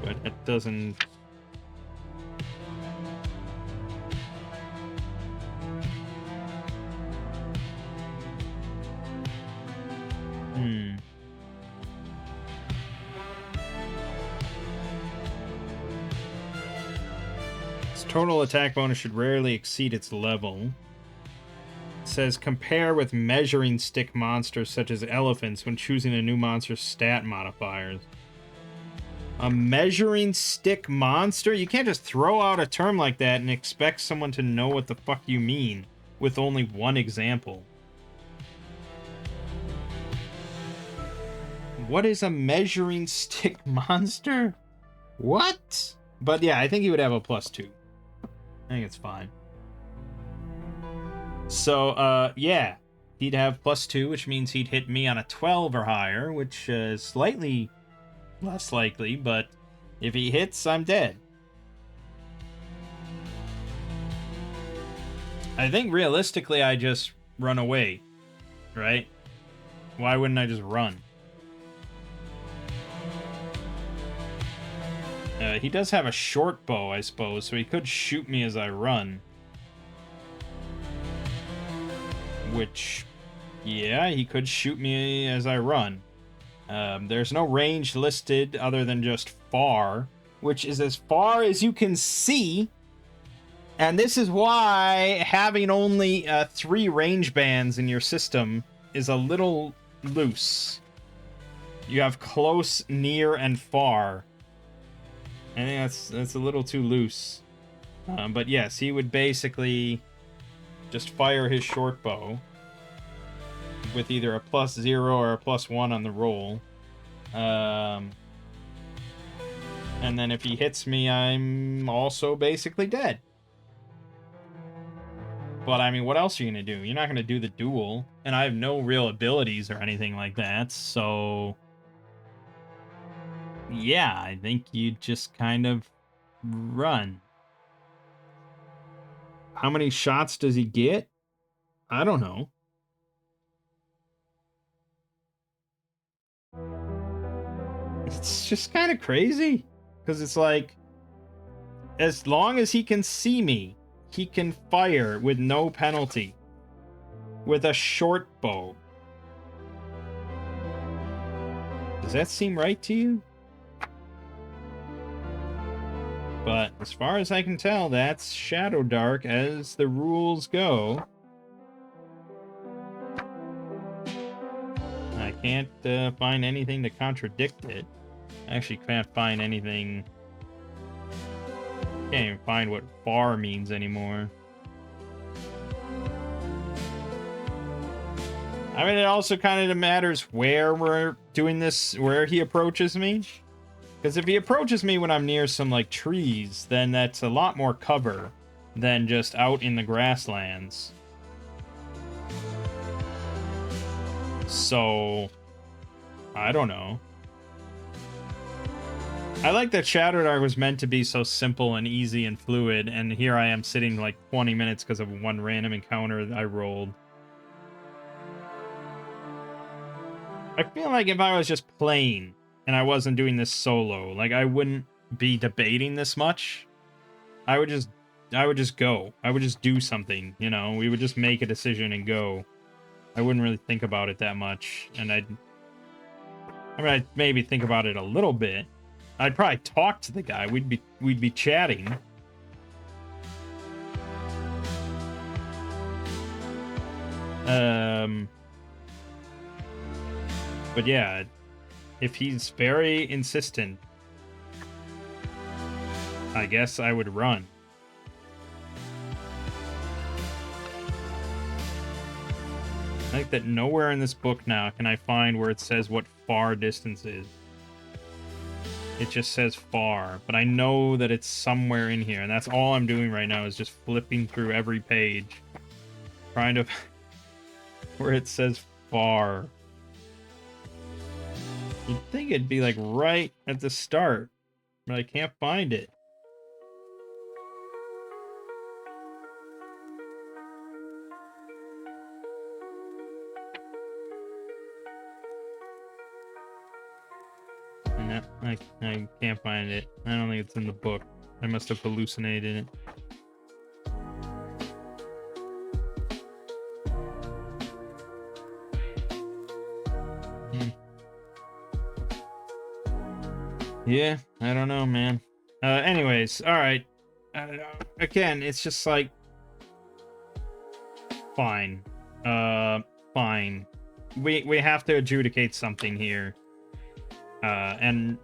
Speaker 1: But it doesn't... Its total attack bonus should rarely exceed its level. It says compare with measuring stick monsters such as elephants when choosing a new monster's stat modifiers. A measuring stick monster? You can't just throw out a term like that and expect someone to know what the fuck you mean with only one example. What is a measuring stick monster? What? But yeah, I think he would have a +2. I think it's fine. So, yeah. He'd have +2, which means he'd hit me on a 12 or higher, which is slightly less likely, but if he hits, I'm dead. I think realistically, I just run away, right? Why wouldn't I just run? He does have a short bow, I suppose, so he could shoot me as I run. Which, yeah, he could shoot me as I run. There's no range listed other than just far, which is as far as you can see. And this is why having only 3 range bands in your system is a little loose. You have close, near, and far. I think that's a little too loose. But yes, he would basically just fire his short bow with either a +0 or a +1 on the roll. And then if he hits me, I'm also basically dead. But I mean, what else are you gonna do? You're not gonna do the duel, and I have no real abilities or anything like that, so... yeah, I think you just kind of run. How many shots does he get? I don't know. It's just kind of crazy. Because it's like, as long as he can see me, he can fire with no penalty. With a short bow. Does that seem right to you? But as far as I can tell, that's Shadowdark as the rules go. I can't find anything to contradict it. I actually can't find anything... can't even find what far means anymore. I mean, it also kind of matters where we're doing this, where he approaches me. Because if he approaches me when I'm near some, like, trees, then that's a lot more cover than just out in the grasslands. So, I don't know. I like that Shadowdark was meant to be so simple and easy and fluid, and here I am sitting like 20 minutes because of one random encounter that I rolled. I feel like if I was just playing and I wasn't doing this solo, like I wouldn't be debating this much. I would just go. I would just do something, you know? We would just make a decision and go. I wouldn't really think about it that much, and I'd maybe think about it a little bit. I'd probably talk to the guy. We'd be chatting. But yeah, if he's very insistent, I guess I would run. I think that nowhere in this book now can I find where it says what far distance is. It just says far, but I know that it's somewhere in here, and that's all I'm doing right now is just flipping through every page, trying to where it says far. You'd think it'd be like right at the start, but I can't find it. No, I can't find it. I don't think it's in the book. I must have hallucinated it. Yeah, I don't know, man. Anyways, all right. Again, it's just like fine. Fine. We have to adjudicate something here. And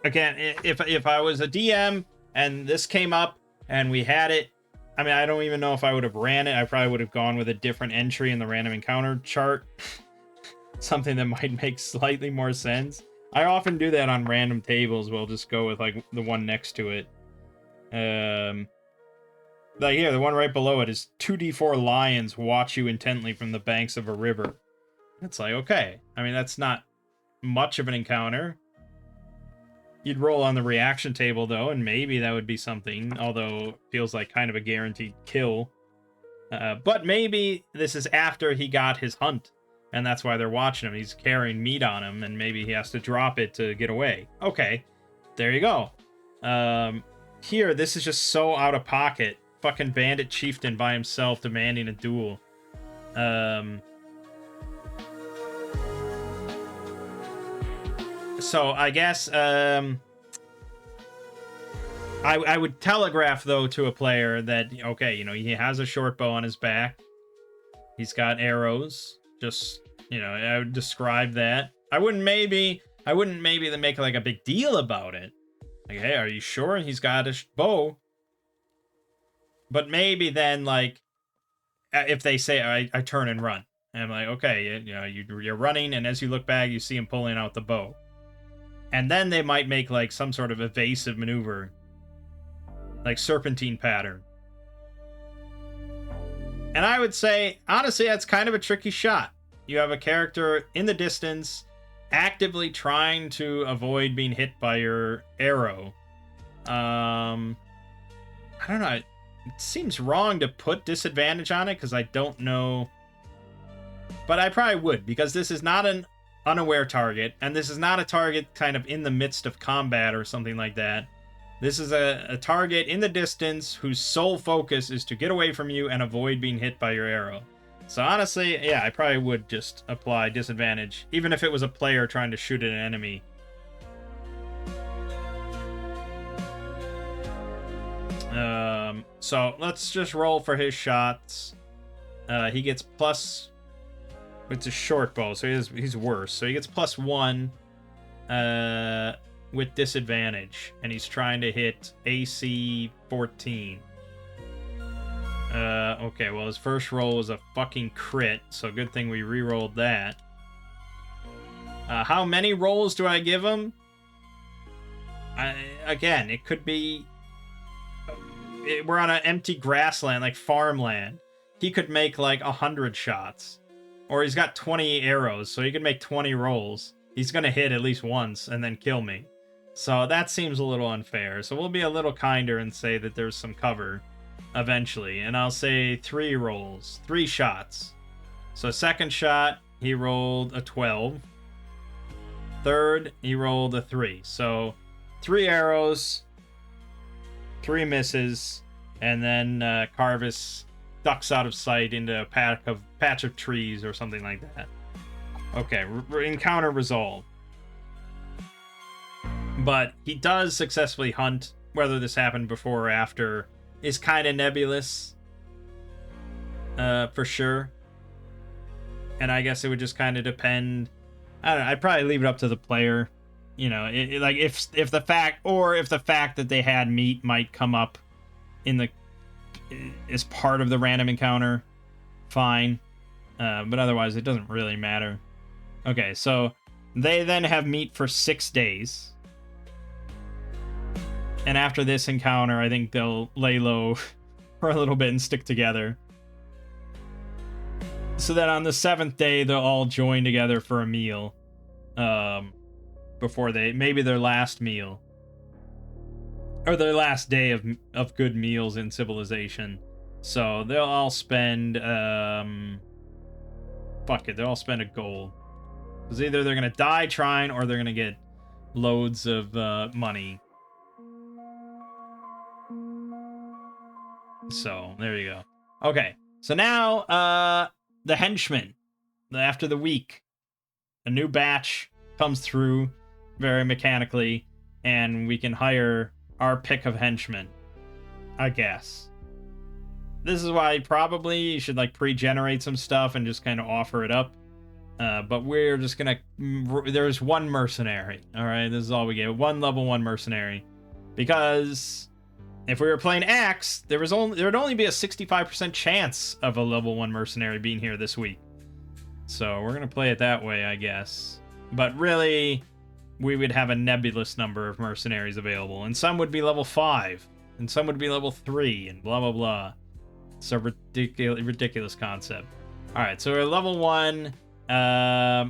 Speaker 1: again, if I was a DM and this came up and we had it, I mean, I don't even know if I would have ran it. I probably would have gone with a different entry in the random encounter chart. Something that might make slightly more sense. I often do that on random tables. We'll just go with like the one next to it. Like here, the one right below it is 2d4 lions watch you intently from the banks of a river. It's like, okay. I mean, that's not much of an encounter. You'd roll on the reaction table though, and maybe that would be something, although it feels like kind of a guaranteed kill. But maybe this is after he got his hunt, and that's why they're watching him. He's carrying meat on him, and maybe he has to drop it to get away. Okay, there you go. Here, this is just so out of pocket. Fucking bandit chieftain by himself demanding a duel. So I guess I would telegraph though to a player that, okay, you know, he has a short bow on his back. He's got arrows. Just, you know, I would describe that. I wouldn't maybe make like a big deal about it. Like, hey, are you sure he's got a bow? But maybe then, like, if they say I turn and run, and I'm like, okay, you know, you're running, and as you look back, you see him pulling out the bow. And then they might make like some sort of evasive maneuver, like serpentine pattern. And I would say, honestly, that's kind of a tricky shot. You have a character in the distance, actively trying to avoid being hit by your arrow. I don't know. It seems wrong to put disadvantage on it because I don't know. But I probably would, because this is not an unaware target, and this is not a target kind of in the midst of combat or something like that. This is a target in the distance whose sole focus is to get away from you and avoid being hit by your arrow. So honestly, yeah, I probably would just apply disadvantage, even if it was a player trying to shoot at an enemy. So let's just roll for his shots. He gets plus. It's a short bow, so he's worse. So he gets +1 with disadvantage, and he's trying to hit AC 14. Okay, well, his first roll was a fucking crit, so good thing we re-rolled that. How many rolls do I give him? Again, it could be... we're on an empty grassland, like farmland. He could make like 100 shots. Or he's got 20 arrows, so he could make 20 rolls. He's gonna hit at least once and then kill me. So that seems a little unfair. So we'll be a little kinder and say that there's some cover eventually. And I'll say 3 rolls, 3 shots. So second shot, he rolled a 12. Third, he rolled a 3. So 3 arrows, 3 misses, and then Carvis ducks out of sight into a patch of trees or something like that. Okay, encounter resolved. But he does successfully hunt. Whether this happened before or after is kind of nebulous, for sure. And I guess it would just kind of depend. I don't know. I'd probably leave it up to the player. You know, like if the fact that they had meat might come up in the as part of the random encounter, fine. But otherwise, it doesn't really matter. Okay, so they then have meat for 6 days. And after this encounter, I think they'll lay low for a little bit and stick together. So then on the 7th day, they'll all join together for a meal. Before maybe their last meal. Or their last day of good meals in civilization. So they'll all spend fuck it, they'll all spend a gold. Because either they're gonna die trying or they're gonna get loads of money. So there you go. Okay, so now the henchmen. After the week, a new batch comes through very mechanically, and we can hire our pick of henchmen, I guess. This is why probably you should like pre-generate some stuff and just kind of offer it up. But we're just gonna... There's one mercenary, alright? This is all we get. One level 1 mercenary. Because if we were playing Axe, there would only be a 65% chance of a level 1 mercenary being here this week. So we're gonna play it that way, I guess. But really, we would have a nebulous number of mercenaries available. And some would be level 5. And some would be level 3. And blah, blah, blah. It's a ridiculous concept. Alright, so we're level 1. Yeah,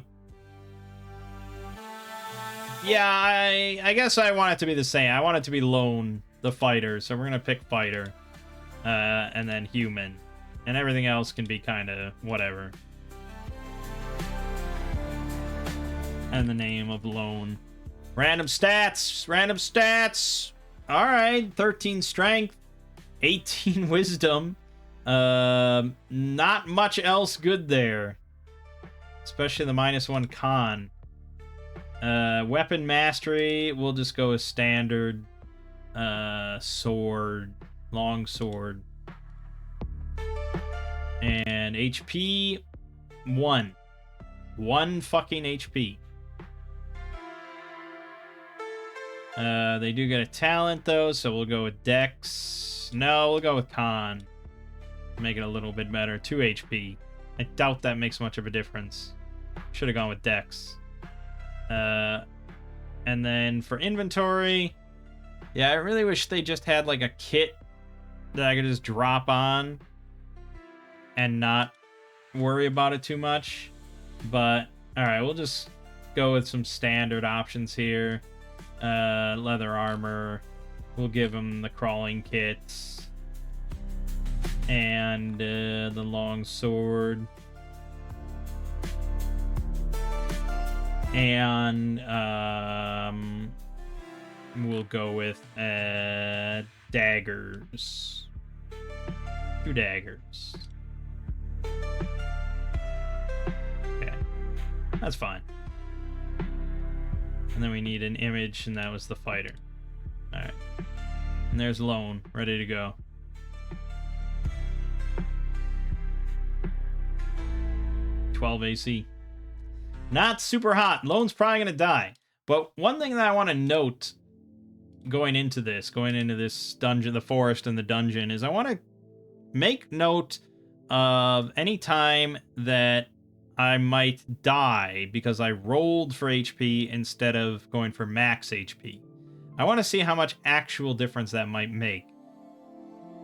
Speaker 1: I guess I want it to be the same. I want it to be lone, the fighter. So we're going to pick fighter. And then human. And everything else can be kind of whatever. And the name of lone. Random stats. Random stats. All right. 13 strength. 18 wisdom. Not much else good there. Especially the -1 con. Weapon mastery. We'll just go with standard. Sword. Long sword. And HP. 1. 1 fucking HP. They do get a talent, though, so we'll go with Dex. No, we'll go with Con. Make it a little bit better. 2 HP. I doubt that makes much of a difference. Should have gone with Dex. And then for inventory... Yeah, I really wish they just had, like, a kit that I could just drop on and not worry about it too much. But, alright, we'll just go with some standard options here. Leather armor. We'll give him the crawling kits. And the long sword. And we'll go with daggers. 2 daggers. Okay. That's fine. And then we need an image, and that was the fighter. Alright. And there's Lone, ready to go. .12 AC. Not super hot. Lone's probably going to die. But one thing that I want to note going into this dungeon, the forest and the dungeon, is I want to make note of any time that I might die because I rolled for HP instead of going for max HP. I want to see how much actual difference that might make.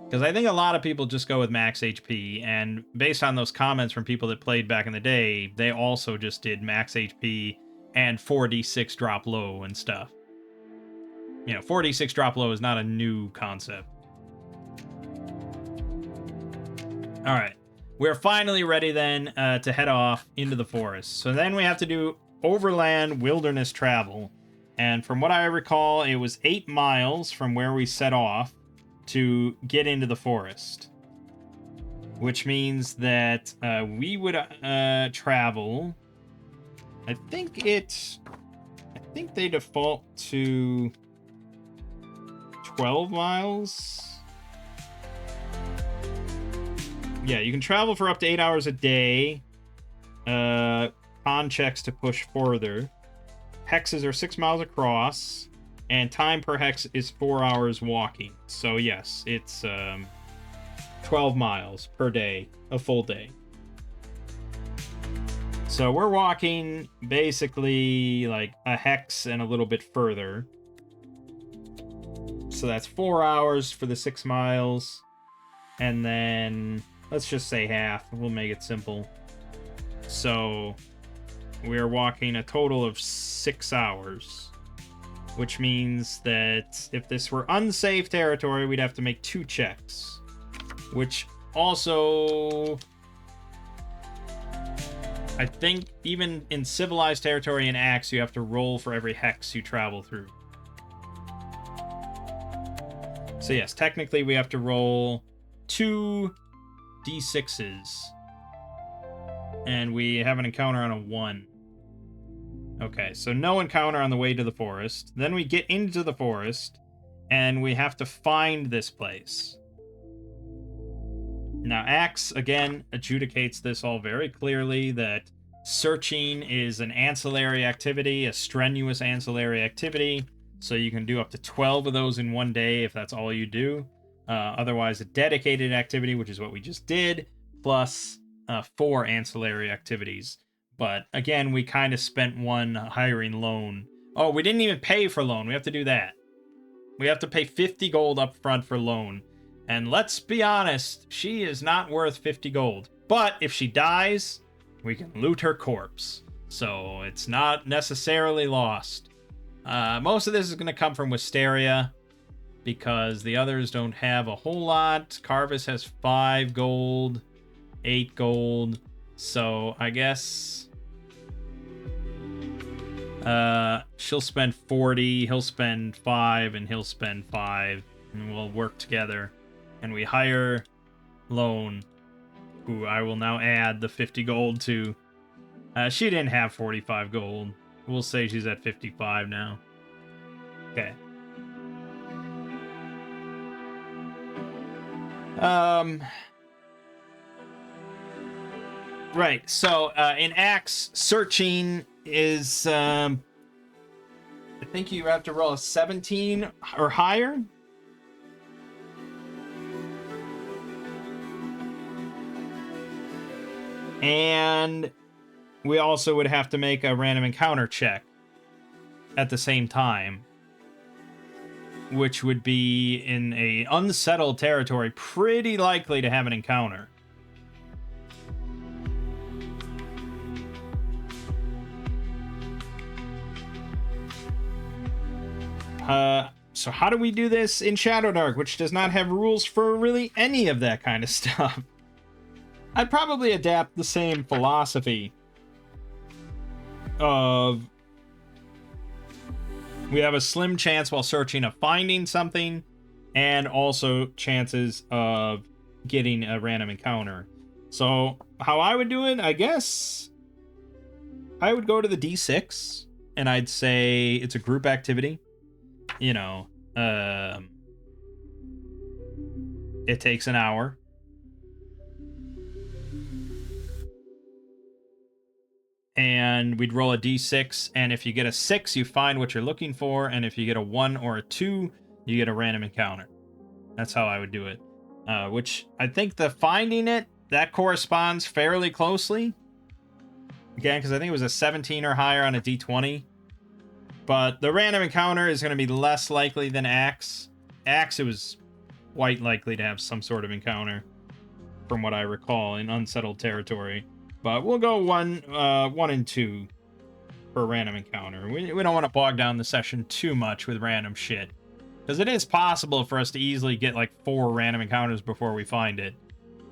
Speaker 1: Because I think a lot of people just go with max HP, and based on those comments from people that played back in the day, they also just did max HP and 4d6 drop low and stuff. 4d6 drop low is not a new concept. Alright, we're finally ready then to head off into the forest. So then we have to do overland wilderness travel. And from what I recall, it was 8 miles from where we set off to get into the forest. Which means that we would travel... I think they default to 12 miles. Yeah, you can travel for up to 8 hours a day. Con checks to push further. Hexes are 6 miles across. And time per hex is 4 hours walking. So yes, it's 12 miles per day, a full day. So we're walking basically like a hex and a little bit further. So that's 4 hours for the 6 miles. And then let's just say half. We'll make it simple. So we're walking a total of 6 hours. Which means that if this were unsafe territory, we'd have to make 2 checks. Which also... I think even in civilized territory in Axe, you have to roll for every hex you travel through. So yes, technically we have to roll 2 d6s. And we have an encounter on a 1. Okay, so no encounter on the way to the forest. Then we get into the forest, and we have to find this place. Now, Axe, again, adjudicates this all very clearly, that searching is an ancillary activity, a strenuous ancillary activity, so you can do up to 12 of those in one day if that's all you do. Otherwise, a dedicated activity, which is what we just did, plus 4 ancillary activities. But again, we kind of spent one hiring loan. Oh, we didn't even pay for loan. We have to do that. We have to pay 50 gold up front for loan. And let's be honest, she is not worth 50 gold. But if she dies, we can loot her corpse. So it's not necessarily lost. Most of this is going to come from Wisteria, because the others don't have a whole lot. Carvis has 5 gold, 8 gold. So I guess... she'll spend 40, he'll spend 5, and he'll spend 5, and we'll work together. And we hire Lone, who I will now add the 50 gold to. She didn't have 45 gold. We'll say she's at 55 now. Okay. Right, so in Axe, searching is, I think you have to roll a 17 or higher. And we also would have to make a random encounter check at the same time, which would be in a unsettled territory, pretty likely to have an encounter. So how do we do this in Shadowdark, which does not have rules for really any of that kind of stuff? I'd probably adapt the same philosophy of we have a slim chance while searching of finding something, and also chances of getting a random encounter. So how I would do it, I guess I would go to the D6 and I'd say it's a group activity. You know, it takes an hour. And we'd roll a d6, and if you get a 6, you find what you're looking for, and if you get a 1 or a 2, you get a random encounter. That's how I would do it. which I think the finding it, that corresponds fairly closely. Again, because I think it was a 17 or higher on a d20. But the random encounter is going to be less likely than Axe. Axe, it was quite likely to have some sort of encounter, from what I recall, in unsettled territory. But we'll go 1 and 2 for a random encounter. We don't want to bog down the session too much with random shit, because it is possible for us to easily get like 4 random encounters before we find it.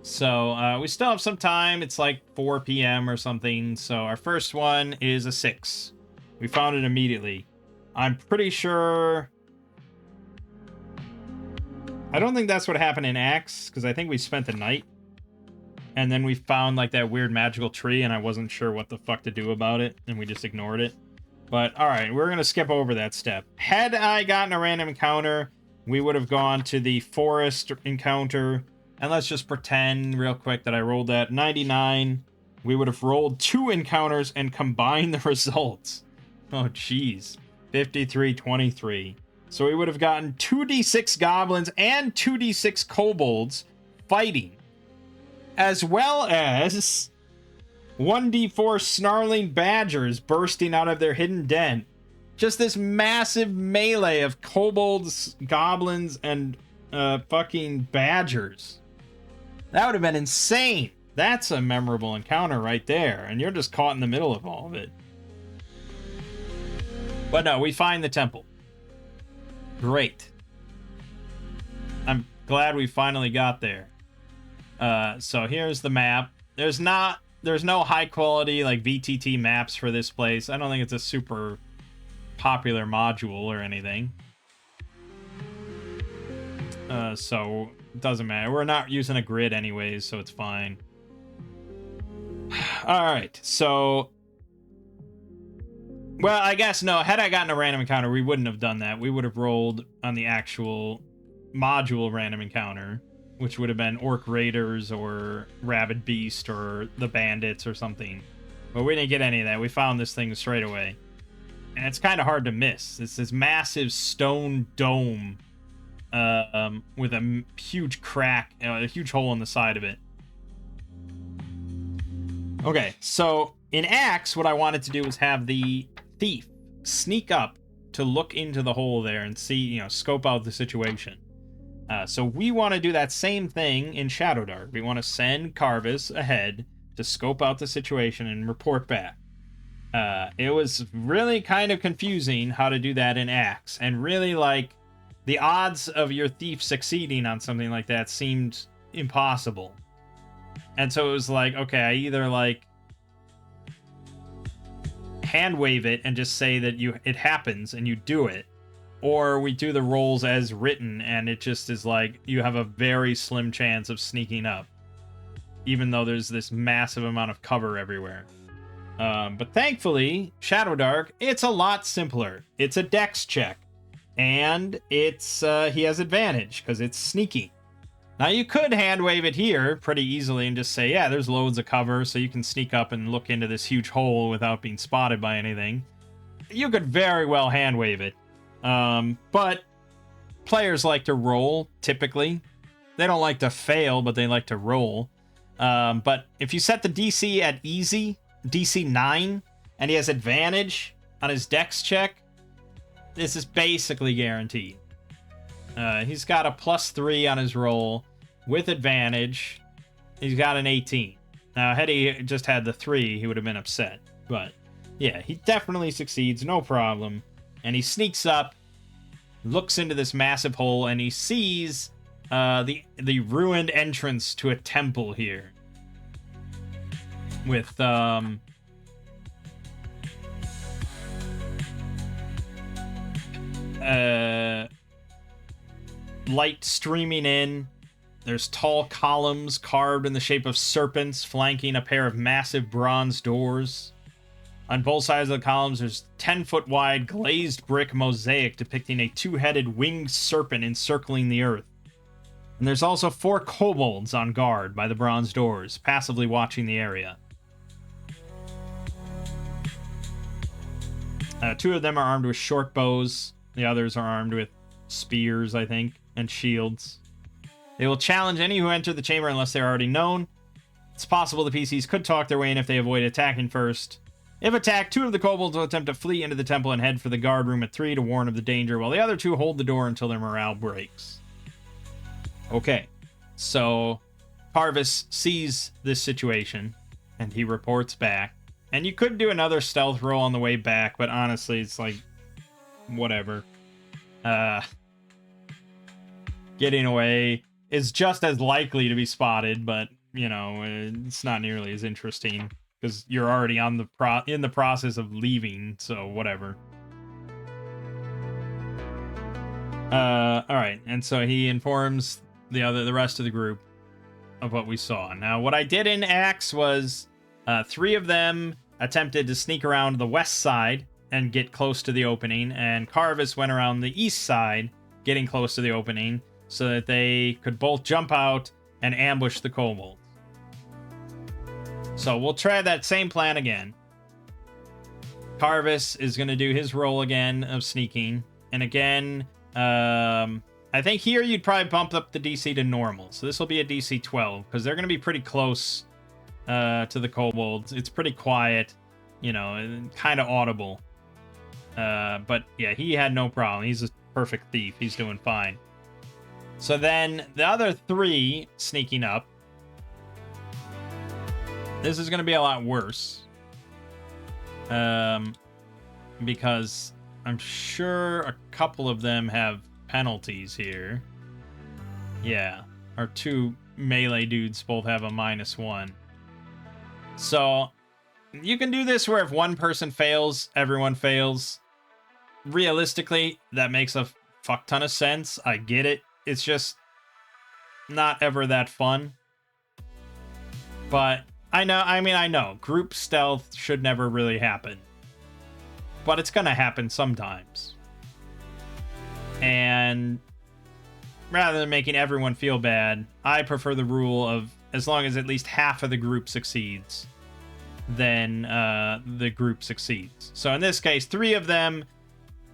Speaker 1: So we still have some time. It's like 4 p.m. or something. So our first one is a 6. We found it immediately. I'm pretty sure... I don't think that's what happened in Axe, because I think we spent the night. And then we found like that weird magical tree, and I wasn't sure what the fuck to do about it, and we just ignored it. But alright, we're going to skip over that step. Had I gotten a random encounter, we would have gone to the forest encounter. And let's just pretend real quick that I rolled that 99. We would have rolled 2 encounters and combined the results. Oh, jeez. 53-23. So we would have gotten 2d6 goblins and 2d6 kobolds fighting, as well as 1d4 snarling badgers bursting out of their hidden den. Just this massive melee of kobolds, goblins, and fucking badgers. That would have been insane. That's a memorable encounter right there, and you're just caught in the middle of all of it. But no, we find the temple. Great. I'm glad we finally got there. So here's the map. There's no high quality like VTT maps for this place. I don't think it's a super popular module or anything. So it doesn't matter. We're not using a grid anyways, so it's fine. Alright, so... Well, I guess no. Had I gotten a random encounter, we wouldn't have done that. We would have rolled on the actual module random encounter, which would have been Orc Raiders or Rabid Beast or the Bandits or something. But we didn't get any of that. We found this thing straight away. And it's kind of hard to miss. It's this massive stone dome with a huge crack, a huge hole in the side of it. Okay, so in Axe, what I wanted to do was have the thief sneak up to look into the hole there and see, scope out the situation. So we want to do that same thing in Shadowdark. We want to send Carvis ahead to scope out the situation and report back. It was really kind of confusing how to do that in Axe, and really, like, the odds of your thief succeeding on something like that seemed impossible. And so it was like, okay, I either, like, hand wave it and just say that it happens and you do it, or we do the rolls as written and it just is like you have a very slim chance of sneaking up, even though there's this massive amount of cover everywhere. But thankfully, Shadowdark, it's a lot simpler. It's a dex check, and it's he has advantage because it's sneaky. Now, you could hand wave it here pretty easily and just say, yeah, there's loads of cover, so you can sneak up and look into this huge hole without being spotted by anything. You could very well hand wave it. But players like to roll, typically. They don't like to fail, but they like to roll. But if you set the DC at easy, DC 9, and he has advantage on his dex check, this is basically guaranteed. He's got a +3 on his roll with advantage. He's got an 18. Now, had he just had the 3, he would have been upset. But, yeah, he definitely succeeds, no problem. And he sneaks up, looks into this massive hole, and he sees the ruined entrance to a temple here. With, light streaming in. There's tall columns carved in the shape of serpents flanking a pair of massive bronze doors. On both sides of the columns, there's 10-foot wide glazed brick mosaic depicting a 2-headed winged serpent encircling the earth. And there's also 4 kobolds on guard by the bronze doors, passively watching the area. 2 of them are armed with short bows. The others are armed with spears, I think, and shields. They will challenge any who enter the chamber unless they're already known. It's possible the PCs could talk their way in if they avoid attacking first. If attacked, 2 of the kobolds will attempt to flee into the temple and head for the guard room at 3 to warn of the danger, while the other 2 hold the door until their morale breaks. Okay, so Parvis sees this situation, and he reports back. And you could do another stealth roll on the way back, but honestly, it's like, whatever. Getting away is just as likely to be spotted, but, you know, it's not nearly as interesting, because you're already on the in the process of leaving, so whatever. Alright, and so he informs the rest of the group of what we saw. Now, what I did in Axe was 3 of them attempted to sneak around the west side and get close to the opening, and Carvis went around the east side, getting close to the opening, so that they could both jump out and ambush the kobolds. So we'll try that same plan again. Carvis is going to do his roll again of sneaking, and again, I think here you'd probably bump up the DC to normal. So this will be a DC 12, because they're going to be pretty close to the kobolds. It's pretty quiet, you know, kind of audible. But yeah, he had no problem. He's a perfect thief. He's doing fine. So then the other 3 sneaking up. This is going to be a lot worse. Because I'm sure a couple of them have penalties here. Yeah, our 2 melee dudes both have a -1. So you can do this where if one person fails, everyone fails. Realistically, that makes a fuck ton of sense. I get it. It's just not ever that fun. But I know group stealth should never really happen. But it's gonna happen sometimes. And rather than making everyone feel bad, I prefer the rule of as long as at least half of the group succeeds, then the group succeeds. So in this case, 3 of them,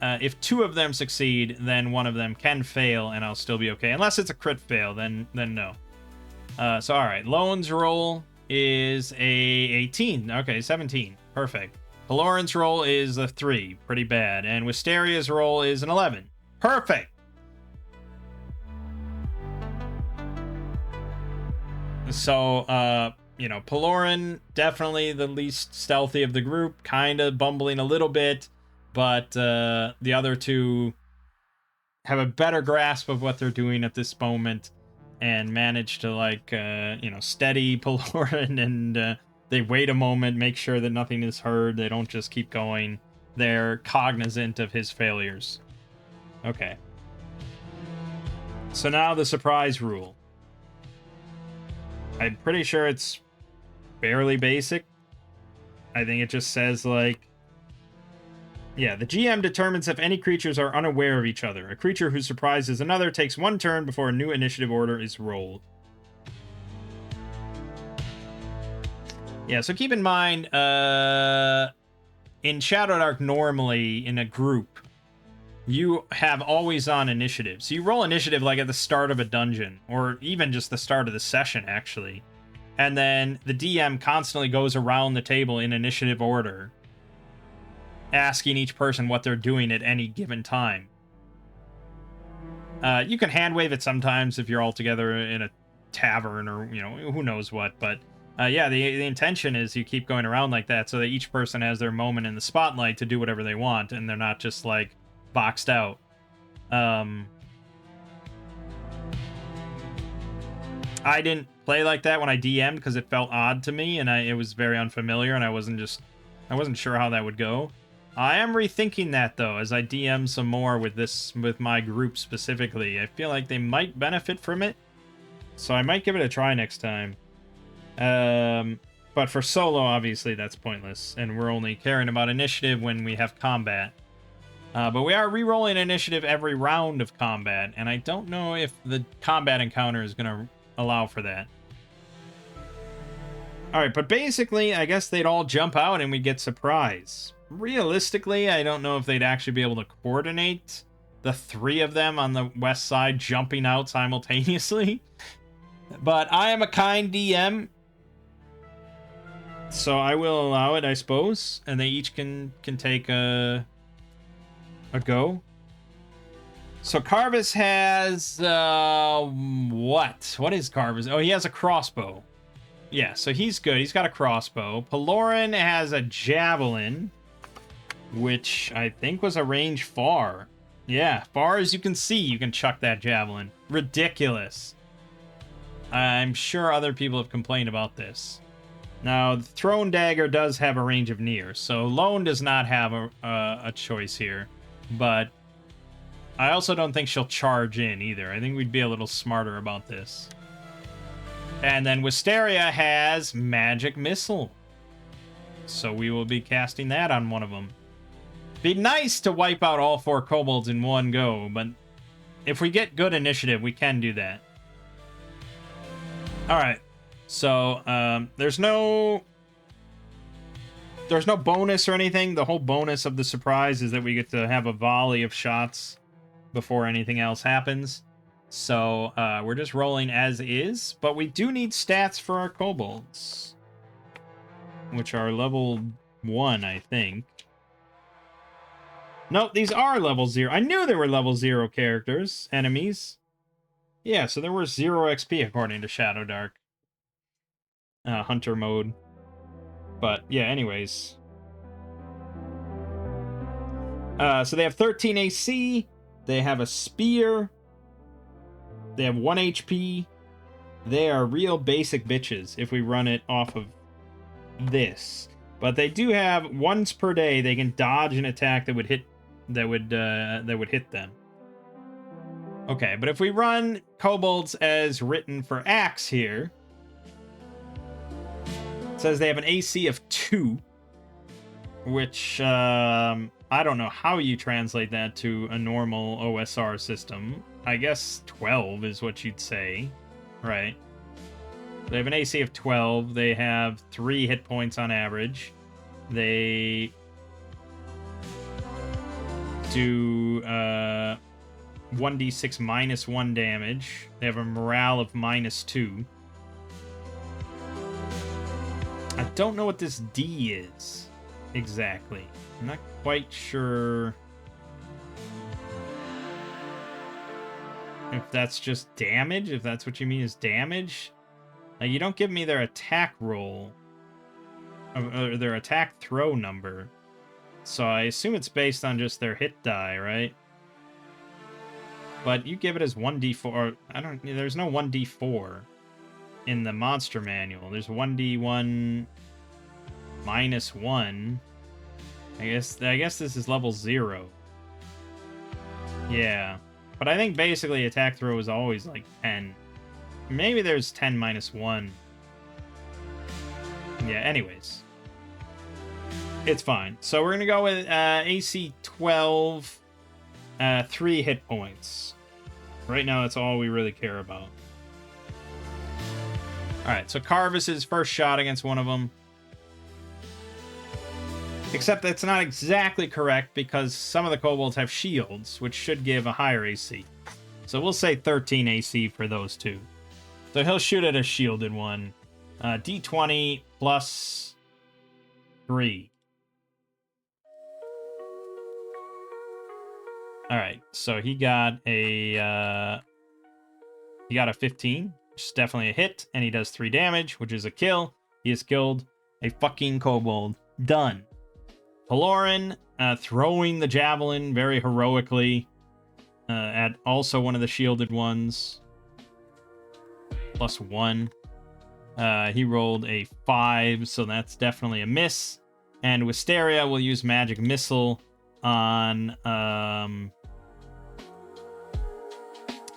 Speaker 1: if 2 of them succeed, then 1 of them can fail, and I'll still be okay. Unless it's a crit fail, then no. So all right, Lone's roll is a 18. Okay, 17. Perfect. Haloran's roll is a 3. Pretty bad. And Wisteria's roll is an 11. Perfect. So, you know, Peloran, definitely the least stealthy of the group, kind of bumbling a little bit, but the other 2 have a better grasp of what they're doing at this moment and manage to, like, you know, steady Peloran, and they wait a moment, make sure that nothing is heard. They don't just keep going. They're cognizant of his failures. Okay. So now the surprise rule. I'm pretty sure it's fairly basic. I think it just says, like, yeah, the GM determines if any creatures are unaware of each other. A creature who surprises another takes 1 turn before a new initiative order is rolled. Yeah, so keep in mind, in Shadowdark, normally, in a group, you have always on initiative. So you roll initiative like at the start of a dungeon, or even just the start of the session, actually. And then the DM constantly goes around the table in initiative order, asking each person what they're doing at any given time. You can hand wave it sometimes if you're all together in a tavern or, you know, who knows what. But yeah, the intention is you keep going around like that so that each person has their moment in the spotlight to do whatever they want, and they're not just, like, boxed out. I didn't play like that when I DM'd because it felt odd to me, and it was very unfamiliar, and I wasn't sure how that would go. I am rethinking that, though, as I DM some more with my group specifically. I feel like they might benefit from it, so I might give it a try next time. But for solo, obviously, that's pointless, and we're only caring about initiative when we have combat. But we are re-rolling initiative every round of combat, and I don't know if the combat encounter is going to allow for that. Alright, but basically, I guess they'd all jump out and we'd get surprise. Realistically, I don't know if they'd actually be able to coordinate the 3 of them on the west side jumping out simultaneously. But I am a kind DM, so I will allow it, I suppose, and they each can take a go. So Carvis has what? What is Carvis? Oh, he has a crossbow. Yeah, so he's good. He's got a crossbow. Pelorin has a javelin, which I think was a range far. Yeah, far as you can see, you can chuck that javelin. Ridiculous. I'm sure other people have complained about this. Now, the thrown dagger does have a range of near, so Lone does not have a choice here. But I also don't think she'll charge in either. I think we'd be a little smarter about this. And then Wisteria has Magic Missile. So we will be casting that on one of them. Be nice to wipe out all 4 kobolds in one go, but if we get good initiative, we can do that. Alright. So, there's no bonus or anything. The whole bonus of the surprise is that we get to have a volley of shots before anything else happens. So, we're just rolling as is, but we do need stats for our kobolds, which are level 1, I think. Nope, these are level 0. I knew they were level 0 characters, enemies. Yeah, so there were 0 XP according to Shadowdark. Hunter mode. But, yeah, anyways. So they have 13 AC. They have a spear. They have 1 HP. They are real basic bitches if we run it off of this. But they do have, once per day, they can dodge an attack that would hit hit them. Okay, but if we run kobolds as written for axe here, it says they have an AC of 2, which I don't know how you translate that to a normal OSR system. I guess 12 is what you'd say, right? They have an AC of 12. They have 3 hit points on average. They do 1d6 minus 1 damage. They have a morale of -2. I don't know what this D is exactly. I'm not quite sure if that's just damage, if that's what you mean is damage. You don't give me their attack roll, or their attack throw number. So I assume it's based on just their hit die, right? But you give it as 1d4. There's no 1d4 in the monster manual. There's 1d1 -1. I guess this is level 0. Yeah. But I think basically attack throw is always like 10. Maybe there's 10 -1. Yeah, anyways. It's fine. So we're going to go with AC 12, 3 hit points. Right now, that's all we really care about. Alright, so Carvis's first shot against one of them. Except that's not exactly correct, because some of the kobolds have shields, which should give a higher AC. So we'll say 13 AC for those two. So he'll shoot at a shielded one. D20 plus 3. Alright, so he got a 15, which is definitely a hit, and he does 3 damage, which is a kill. He has killed a fucking kobold. Done. Pelorin throwing the javelin very heroically at also one of the shielded ones. +1. He rolled a 5, so that's definitely a miss. And Wisteria will use Magic Missile on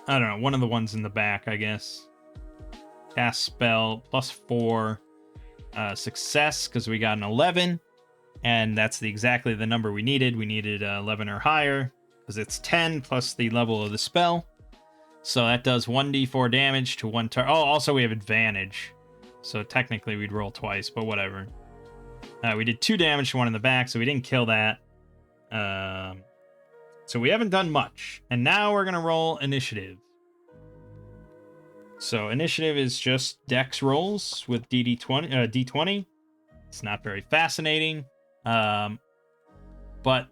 Speaker 1: I don't know, one of the ones in the back, I guess. Cast spell, +4. Success, because we got an 11. And that's exactly the number we needed. We needed 11 or higher, because it's 10 plus the level of the spell. So that does 1d4 damage to one target. Oh, also we have advantage. So technically we'd roll twice, but whatever. We did 2 damage to one in the back, so we didn't kill that. So we haven't done much. And now we're going to roll initiative. So initiative is just dex rolls with D20. It's not very fascinating, but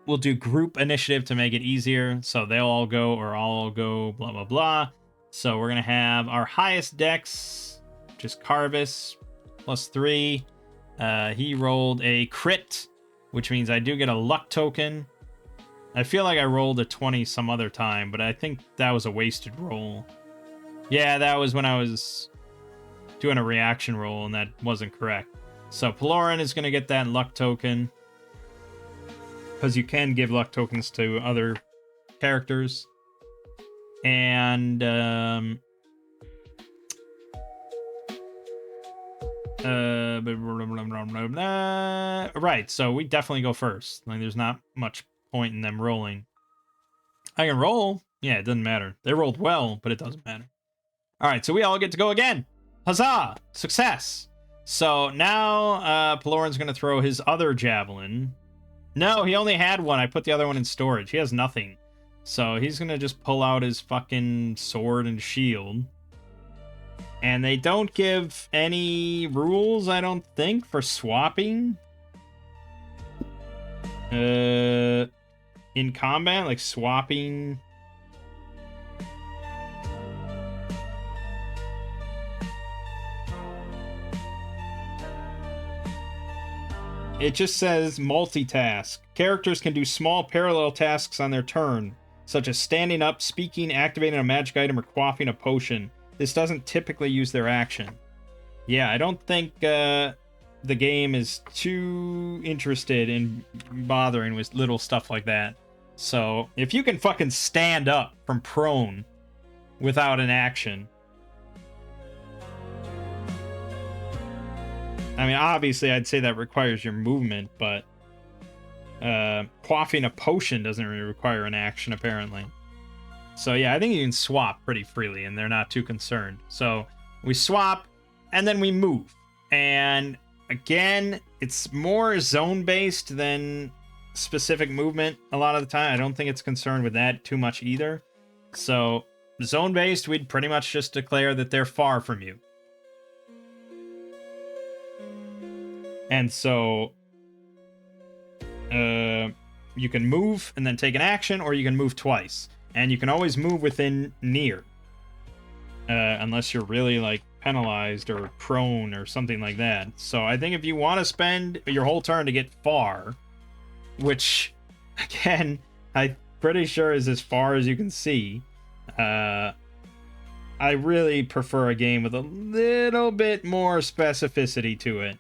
Speaker 1: we'll do group initiative to make it easier. So they'll all go or I'll all go, blah, blah, blah. So we're going to have our highest dex, just Carvis, +3. He rolled a crit, which means I do get a luck token. I feel like I rolled a 20 some other time, but I think that was a wasted roll. Yeah, that was when I was doing a reaction roll, and that wasn't correct. So Pelorin is going to get that luck token, because you can give luck tokens to other characters. And right, so we definitely go first. Like, there's not much point in them rolling. I can roll. Yeah, it doesn't matter. They rolled well, but it doesn't matter. All right, so we all get to go again. Huzzah! Success! So now Pelorin's going to throw his other javelin. No, he only had one. I put the other one in storage. He has nothing. So he's going to just pull out his fucking sword and shield. And they don't give any rules, I don't think, for swapping. In combat, like swapping. It just says multitask. Characters can do small parallel tasks on their turn, such as standing up, speaking, activating a magic item, or quaffing a potion. This doesn't typically use their action. Yeah, I don't think the game is too interested in bothering with little stuff like that. So, if you can fucking stand up from prone without an action... I mean, obviously, I'd say that requires your movement, but quaffing a potion doesn't really require an action, apparently. So, yeah, I think you can swap pretty freely, and they're not too concerned. So, we swap, and then we move. And, again, it's more zone-based than specific movement a lot of the time. I don't think it's concerned with that too much either. So, zone-based, we'd pretty much just declare that they're far from you. And so, you can move and then take an action, or you can move twice. And you can always move within near. Unless you're really, like, penalized or prone or something like that. So I think if you want to spend your whole turn to get far, which, again, I'm pretty sure is as far as you can see, I really prefer a game with a little bit more specificity to it.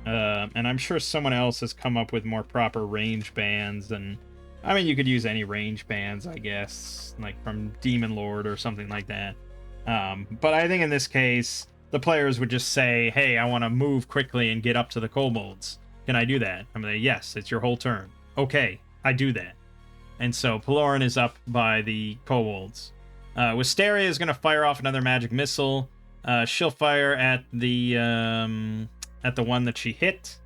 Speaker 1: And I'm sure someone else has come up with more proper range bands, and I mean, you could use any range bands, I guess, like from Demon Lord or something like that. But I think in this case, the players would just say, hey, I want to move quickly and get up to the kobolds. Can I do that? I'm like, yes, it's your whole turn. Okay, I do that. And so Pelorin is up by the kobolds. Wisteria is going to fire off another magic missile. She'll fire at the one that she hit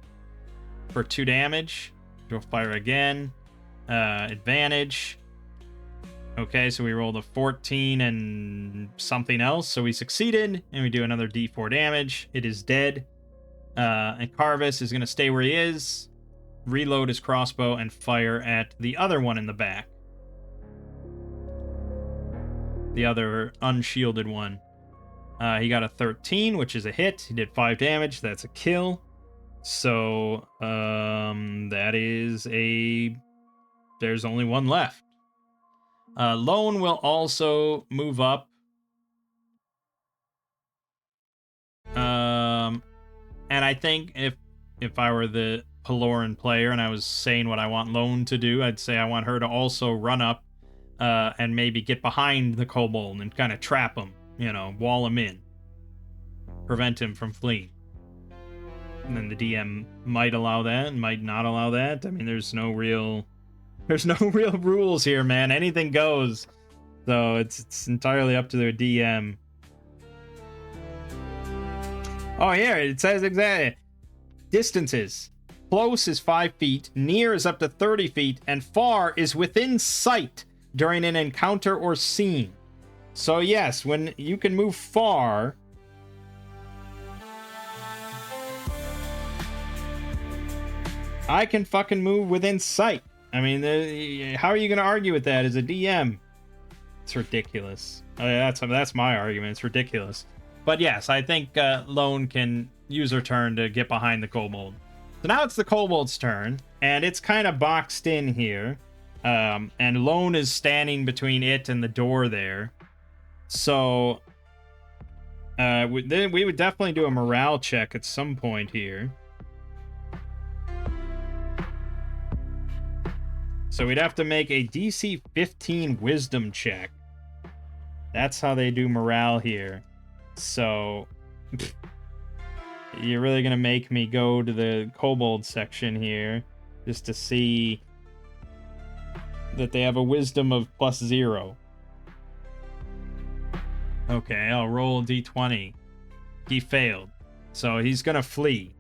Speaker 1: for 2 damage. She'll fire again. Advantage. Okay, so we rolled a 14 and something else, so we succeeded, and we do another d4 damage. It is dead. And Carvis is going to stay where he is, reload his crossbow, and fire at the other one in the back. The other unshielded one. He got a 13, which is a hit. He did 5 damage. That's a kill. So, that is a... There's only one left. Lone will also move up. And I think if I were the Pelorin player and I was saying what I want Lone to do, I'd say I want her to also run up and maybe get behind the kobold and kind of trap him. You know, wall him in. Prevent him from fleeing. And then the DM might allow that, might not allow that. I mean, there's no real rules here, man. Anything goes. So it's entirely up to the DM. Oh, here, it says exactly. Distances. Close is 5 feet, near is up to 30 feet, and far is within sight during an encounter or scene. So yes, when you can move far, I can fucking move within sight. I mean, how are you going to argue with that as a DM? It's ridiculous. That's my argument. It's ridiculous. But yes, I think Lone can use her turn to get behind the kobold. So now it's the kobold's turn, and it's kind of boxed in here. And Lone is standing between it and the door there. So we would definitely do a morale check at some point here. So we'd have to make a DC 15 wisdom check. That's how they do morale here. So you're really gonna make me go to the kobold section here just to see that they have a wisdom of +0. Okay, I'll roll a d20. He failed. So he's gonna flee.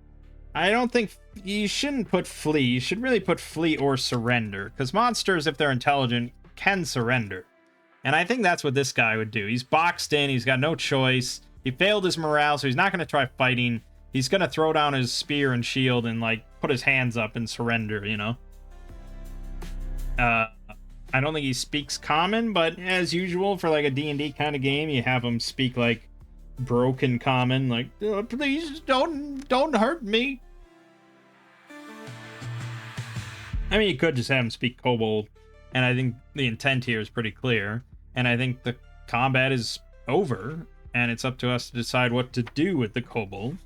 Speaker 1: I don't think you shouldn't put flee. You should really put flee or surrender, because monsters, if they're intelligent, can surrender. And I think that's what this guy would do. He's boxed in. He's got no choice. He failed his morale, so he's not going to try fighting. He's going to throw down his spear and shield and, like, put his hands up and surrender, you know? I don't think he speaks common, but as usual for, like, a D&D kind of game, you have him speak, like, broken common, like, please don't hurt me. I mean, you could just have him speak kobold, and I think the intent here is pretty clear, and I think the combat is over, and it's up to us to decide what to do with the kobold.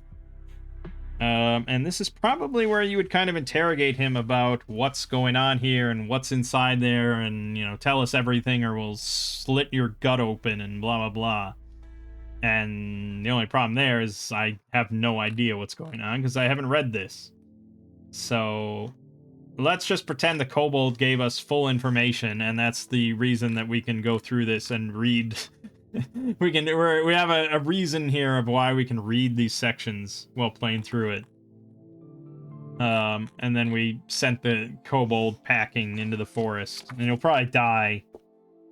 Speaker 1: And this is probably where you would kind of interrogate him about what's going on here and what's inside there, and, you know, tell us everything or we'll slit your gut open and blah, blah, blah. And the only problem there is I have no idea what's going on because I haven't read this. So let's just pretend the kobold gave us full information, and that's the reason that we can go through this and read. we have a reason here of why we can read these sections while playing through it. And then we sent the kobold packing into the forest, and he'll probably die,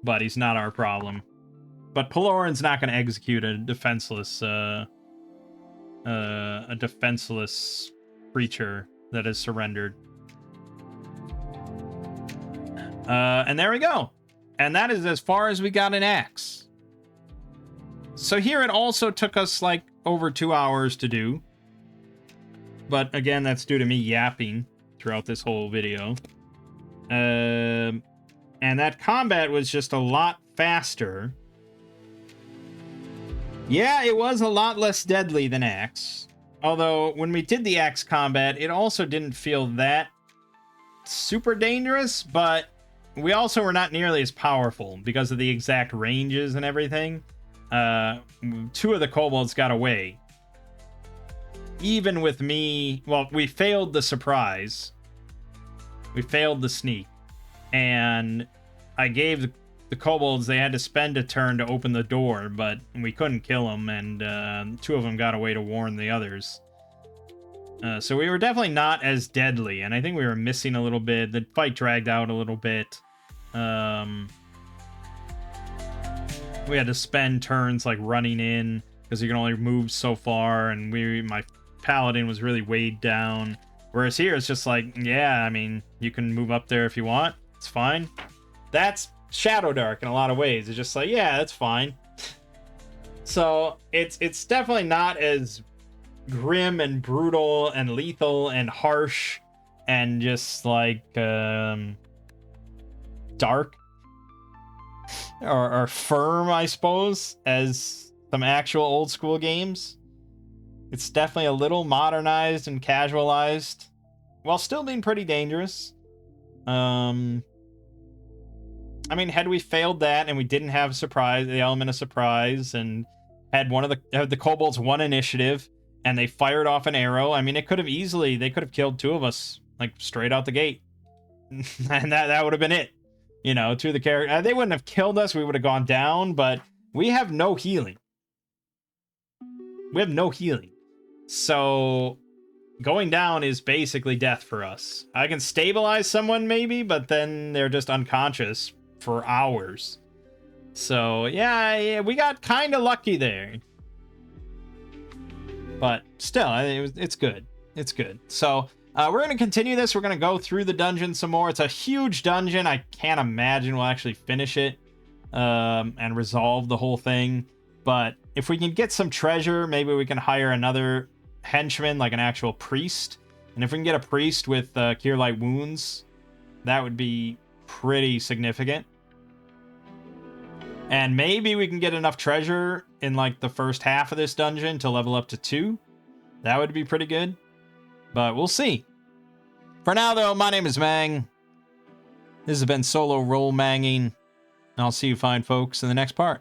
Speaker 1: but he's not our problem. But Pelorin's not going to execute a defenseless creature that has surrendered. And there we go. And that is as far as we got an axe. So here it also took us like over 2 hours to do. But again, that's due to me yapping throughout this whole video. And that combat was just a lot faster. Yeah, it was a lot less deadly than axe. Although when we did the axe combat, it also didn't feel that super dangerous, but we also were not nearly as powerful because of the exact ranges and everything. 2 of the kobolds got away. Even with me, well, we failed the surprise. We failed the sneak. And I gave the kobolds, they had to spend a turn to open the door, but we couldn't kill them, and 2 of them got away to warn the others. So we were definitely not as deadly, and I think we were missing a little bit. The fight dragged out a little bit. We had to spend turns like running in because you can only move so far, and my paladin was really weighed down. Whereas here it's just like, yeah, I mean, you can move up there if you want. It's fine. That's Shadowdark in a lot of ways. It's just like, yeah, that's fine. So it's definitely not as grim and brutal and lethal and harsh and just like dark or firm, I suppose, as some actual old school games. It's definitely a little modernized and casualized while still being pretty dangerous. I mean, had we failed that and we didn't have the element of surprise, and had the kobolds one initiative and they fired off an arrow, I mean, they could have killed 2 of us, like, straight out the gate. And that would have been it. You know, to the character. They wouldn't have killed us, we would have gone down, but we have no healing. We have no healing. So going down is basically death for us. I can stabilize someone maybe, but then they're just unconscious for hours. So yeah, we got kind of lucky there. But still, it's good. It's good. So we're going to continue this. We're going to go through the dungeon some more. It's a huge dungeon. I can't imagine we'll actually finish it and resolve the whole thing. But if we can get some treasure, maybe we can hire another henchman, like an actual priest. And if we can get a priest with Cure Light Wounds, that would be pretty significant. And maybe we can get enough treasure in like the first half of this dungeon to level up to 2. That would be pretty good. But we'll see. For now, though, my name is Mang. This has been Solo Roll Manging. And I'll see you fine folks in the next part.